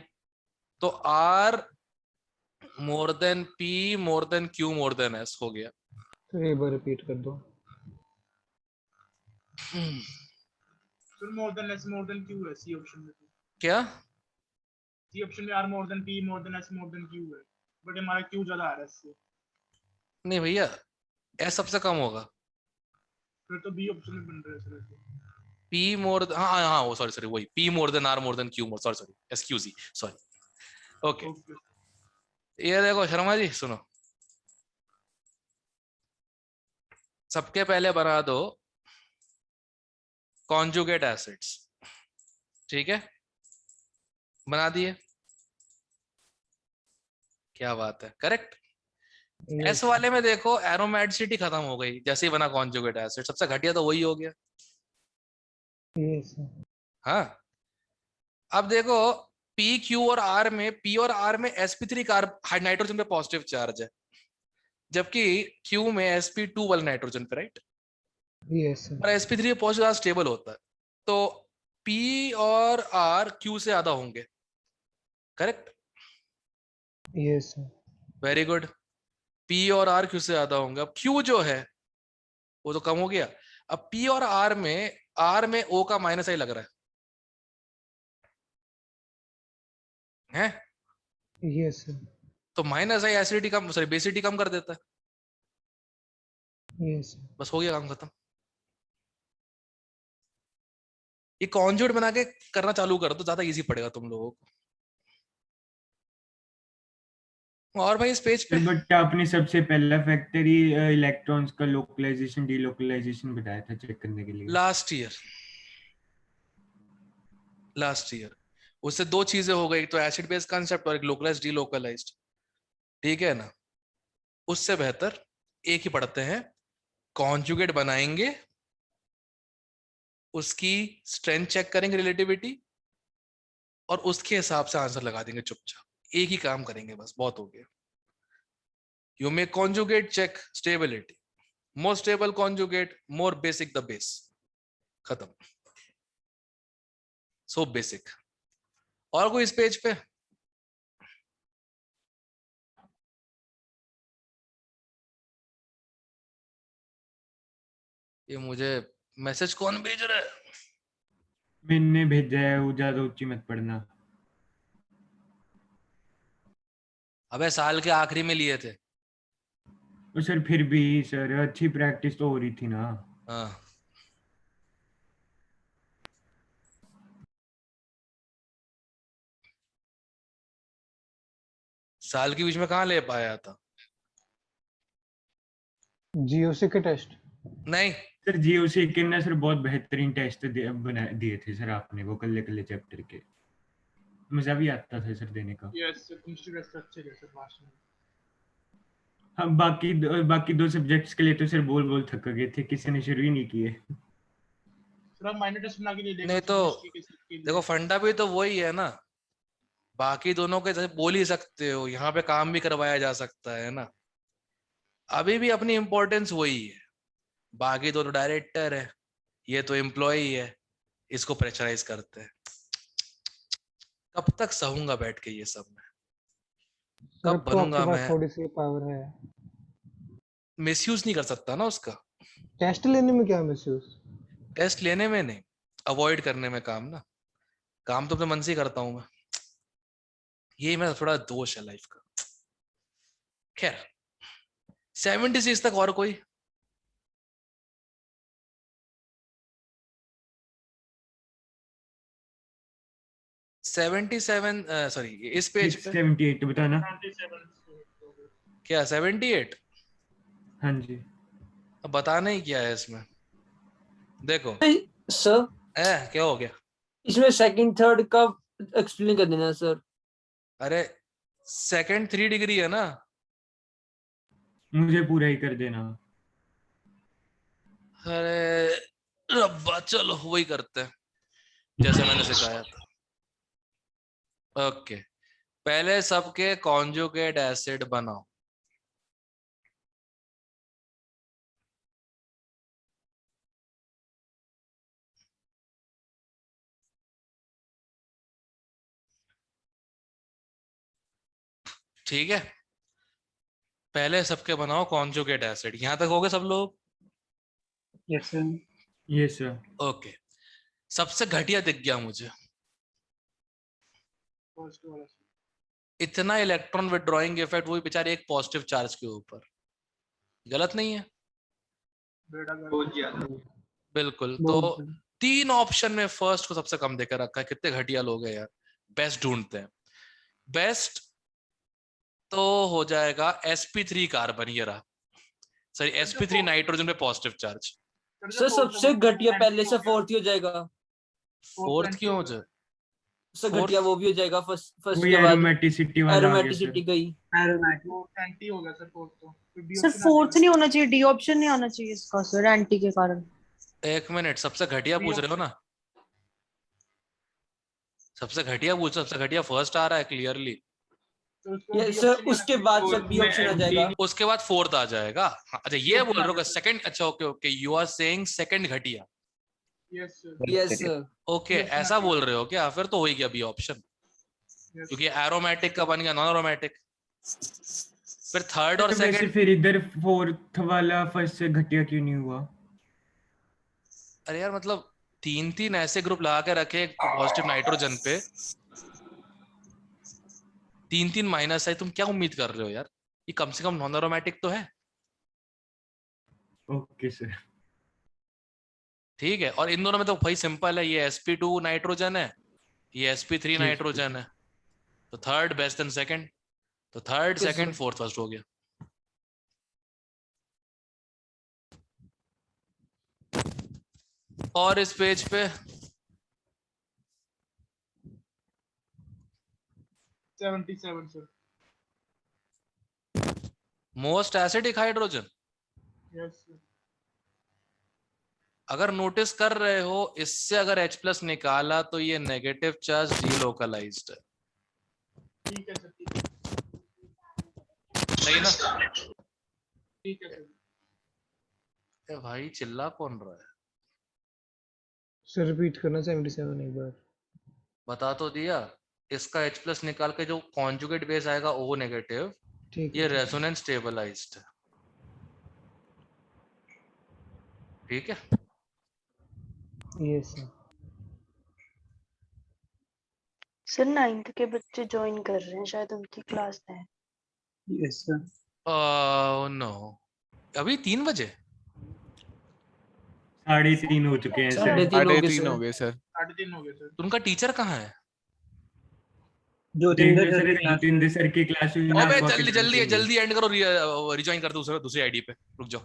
तो R more than P more than Q more than S हो गया। तो एक बार रिपीट कर दो। Sir more than S more than Q है सी ऑप्शन में। क्या? सी ऑप्शन में R more than P more than S more than Q है, बट हमारा Q ज्यादा आ रहा है इससे। नहीं भैया, S सबसे कम होगा। फिर तो B ऑप्शन में बन रहा है सर। P मोर, हाँ हाँ वो सॉरी वही P more than R more than Q मोर, सॉरी SQZ सॉरी। ओके, ये देखो शर्मा जी सुनो, सबके पहले बना दो कॉन्जुगेट एसिड्स, ठीक है? बना दिए, क्या बात है, करेक्ट। एस वाले में देखो एरोमेटिसिटी खत्म हो गई जैसे ही बना कॉन्जुगेट एसिड, सबसे घटिया तो वही हो गया। यस हाँ, अब देखो पी क्यू और आर में, पी और आर में sp3 कार्ब नाइट्रोजन पे पॉजिटिव चार्ज है, जबकि क्यू में sp2 वाले नाइट्रोजन पे, राइट। यस और sp3 पॉजिटिव चार्ज स्टेबल होता है, तो पी और आर क्यू से ज्यादा होंगे, correct. Yes very good, P और आर क्यू से ज्यादा होंगे। अब क्यू जो है वो तो कम हो गया। अब पी और आर में ओ का माइनस आई लग रहा है यस तो माइनस आई एसिडिटी कम, सॉरी बेसिडिटी कम कर देता है। यस बस हो गया काम खत्म। ये कॉन्जुगेट बना के करना चालू कर दो, ज्यादा इजी पड़ेगा तुम लोगों को। और भाई इस पेज पे बट आपने सबसे पहला फैक्टर ही इलेक्ट्रॉन्स का लोकलाइजेशन डीलोकलाइजेशन बताया था चेक करने के लिए। लास्ट ईयर उससे दो चीजें हो गई, तो एसिड बेस कंसेप्ट और एक लोकलाइज्ड डीलोकलाइज्ड, ठीक है ना। उससे बेहतर एक ही पढ़ते हैं, कॉन्जुगेट बनाएंगे, उसकी स्ट्रेंथ चेक करेंगे रिलेटिविटी, और उसके हिसाब से आंसर लगा देंगे चुपचाप। एक ही काम करेंगे बस, बहुत हो गया। You may conjugate check stability, more stable conjugate, more basic the base, खत्म। So basic. और कोई इस पेज पे? ये मुझे मैसेज कौन भेज रहा है? मैंने भेजा है, वो ज्यादा ऊंची मत पढ़ना। अबे साल के आखिरी में लिए थे। और सर फिर भी सर अच्छी प्रैक्टिस तो हो रही थी ना। हाँ, साल के बीच में कहाँ ले पाया था? जीओसी के टेस्ट नहीं, सर जीओसी के ना सर बहुत बेहतरीन टेस्ट बना दिए थे सर आपने, वो कल्ले कल्ले चैप्टर के। मजा भी आता था सर देने का। यस केमिस्ट्री का अच्छे थे सर लास्ट में। हम बाकी दो सब्जेक्ट्स के लिए तो सर बोल बोल थक गए थे, किसी ने शुरू ही नहीं किए। सर आप माइनर टेस्ट बना के लिए नहीं तो देखो फंडा भी तो वही है ना, बाकी दोनों के जैसे बोल ही सकते हो, यहाँ पे काम भी करवाया जा सकता है ना। अभी भी अपनी इंपॉर्टेंस वही है, बाकी दो तो डायरेक्टर है, ये तो एम्प्लॉय है, इसको प्रेशराइज करते हैं। कब तक सहूंगा बैठ के ये सब में, सर कब तो आपके बनूंगा पास मैं? थोड़ी सी पावर है, मिसयूज नहीं कर सकता ना उसका। टेस्ट लेने में क्या मिसयूज? टेस्ट लेने में नहीं, अवॉइड करने में काम ना। काम तो अपने मन से ही करता हूं मैं, यही मेरा थोड़ा दोष है लाइफ का। खैर 76 तक और कोई? सेवेंटी सेवन, सॉरी इस पेज पे 78 बताना। क्या 78? हाँ जी अब बताना ही क्या है इसमें, देखो सर क्या हो गया? इसमें सेकंड थर्ड का एक्सप्लेन कर देना सर। अरे सेकंड 3 डिग्री है ना। मुझे पूरा ही कर देना। अरे रब्बा, चलो वही करते हैं जैसे मैंने सिखाया था। ओके, पहले सबके कॉन्जुगेट एसिड बनाओ। ठीक है, पहले सबके बनाओ कॉन्जुगेट एसिड। यहां तक हो गए सब लोग? Yes sir. Yes sir. Okay, सबसे घटिया दिख गया मुझे, फर्स्ट वाला इतना इलेक्ट्रॉन विड्रॉइंग इफेक्ट, वो भी बेचारे एक पॉजिटिव चार्ज के ऊपर। गलत नहीं है? बेटा कर बहुत ज्यादा। बिल्कुल। तो 3 ऑप्शन में फर्स्ट को सबसे कम देकर रखा है। कितने घटिया लोग हैं यार। बेस्ट ढूंढते हैं। बेस्ट तो हो जाएगा sp3 कार्बन, ये रहा। सॉरी sp3 नाइट्रोजन पे पॉजिटिव चार्ज। सर सबसे घटिया पहले से फोर्थ ही हो जाएगा। फोर्थ क्यों हो जाए? सर Fourth- घटिया वो भी हो जाएगा फर्स्ट वही के बाद एरोमेटिसिटी वाला आ गया एरोमेटिसिटी सर। गई। वो एंटी हो गया सर फोर्थ तो फिर B सर option आ फोर्थ जाएगा। नहीं होना चाहिए, डी ऑप्शन नहीं आना चाहिए इसका सर, एंटी के कारण। एक मिनट, सबसे घटिया पूछ रहे हो ना? सबसे घटिया पूछ, सबसे घटिया फर्स्ट आ रहा है क्लियरली। तो उसको ये B सर option में उसके रखना बाद है। सर बी ऑप्शन आ जाएगा। उसके बाद फोर्थ आ जाएगा। हाँ, अच्छा ये Fourth बोल रहे हो आ कि सेकंड, अच्छा okay okay, you are saying second घटिया। Yes sir. Yes sir. Okay Yes, ऐसा sir. बोल रहे हो क्या? फिर तो हो ही गया बी ऑप्शन, Yes. क्योंकि एरोमेटिक का बन गया नॉन एरोमेटिक। फिर थर्ड और वैसे सेकंड, फिर इधर फोर्थ वाला फर्स्ट से घटिया क्यों नहीं हुआ? अरे यार मतलब तीन तीन ऐसे ग्रुप लगा के रखे पॉजिटिव नाइट्रोजन पे, तीन तीन माइनस है, तुम क्या उम्मीद कर रहे हो यार? ये कम से कम नॉन एरोमेटिक तो है। Okay sir. ठीक है, और इन दोनों में तो भाई सिंपल है, ये sp2 नाइट्रोजन है, ये sp3 जी, नाइट्रोजन है, तो थर्ड बेस्ट देन सेकंड, तो third Yes, second sir. Fourth first हो गया। और इस पेज पे 77 sir. Most acidic hydrogen, Yes sir. अगर नोटिस कर रहे हो इससे अगर H+ निकाला तो ये नेगेटिव चार्ज डीलोकलाइज्ड है, ठीक है सर, ठीक है। सही ना? ठीक है सर। ए भाई चिल्ला कौन रहा है? सर रिपीट करना 77 एक बार। बता तो दिया, इसका H+ निकाल के जो कॉन्जुगेट बेस आएगा O नेगेटिव, ठीक ये है रेजोनेंस स्टेबलाइज्ड है। ठीक है, यस सर। सर 9th के बच्चे ज्वाइन कर रहे हैं, शायद उनकी क्लास है। Yes sir. नो अभी 3 बजे 3:30 हो चुके हैं सर। 3:30 हो गए सर। 3:30 हो गए सर। तो उनका टीचर कहाँ है? जोतिंदर सर की क्लास हुई ना अबे आपको जल्दी आके जल्दी डांटेंगे। जल्दी एंड करो, रिजॉइन कर दो दूसरी आईडी पे, रुक जाओ।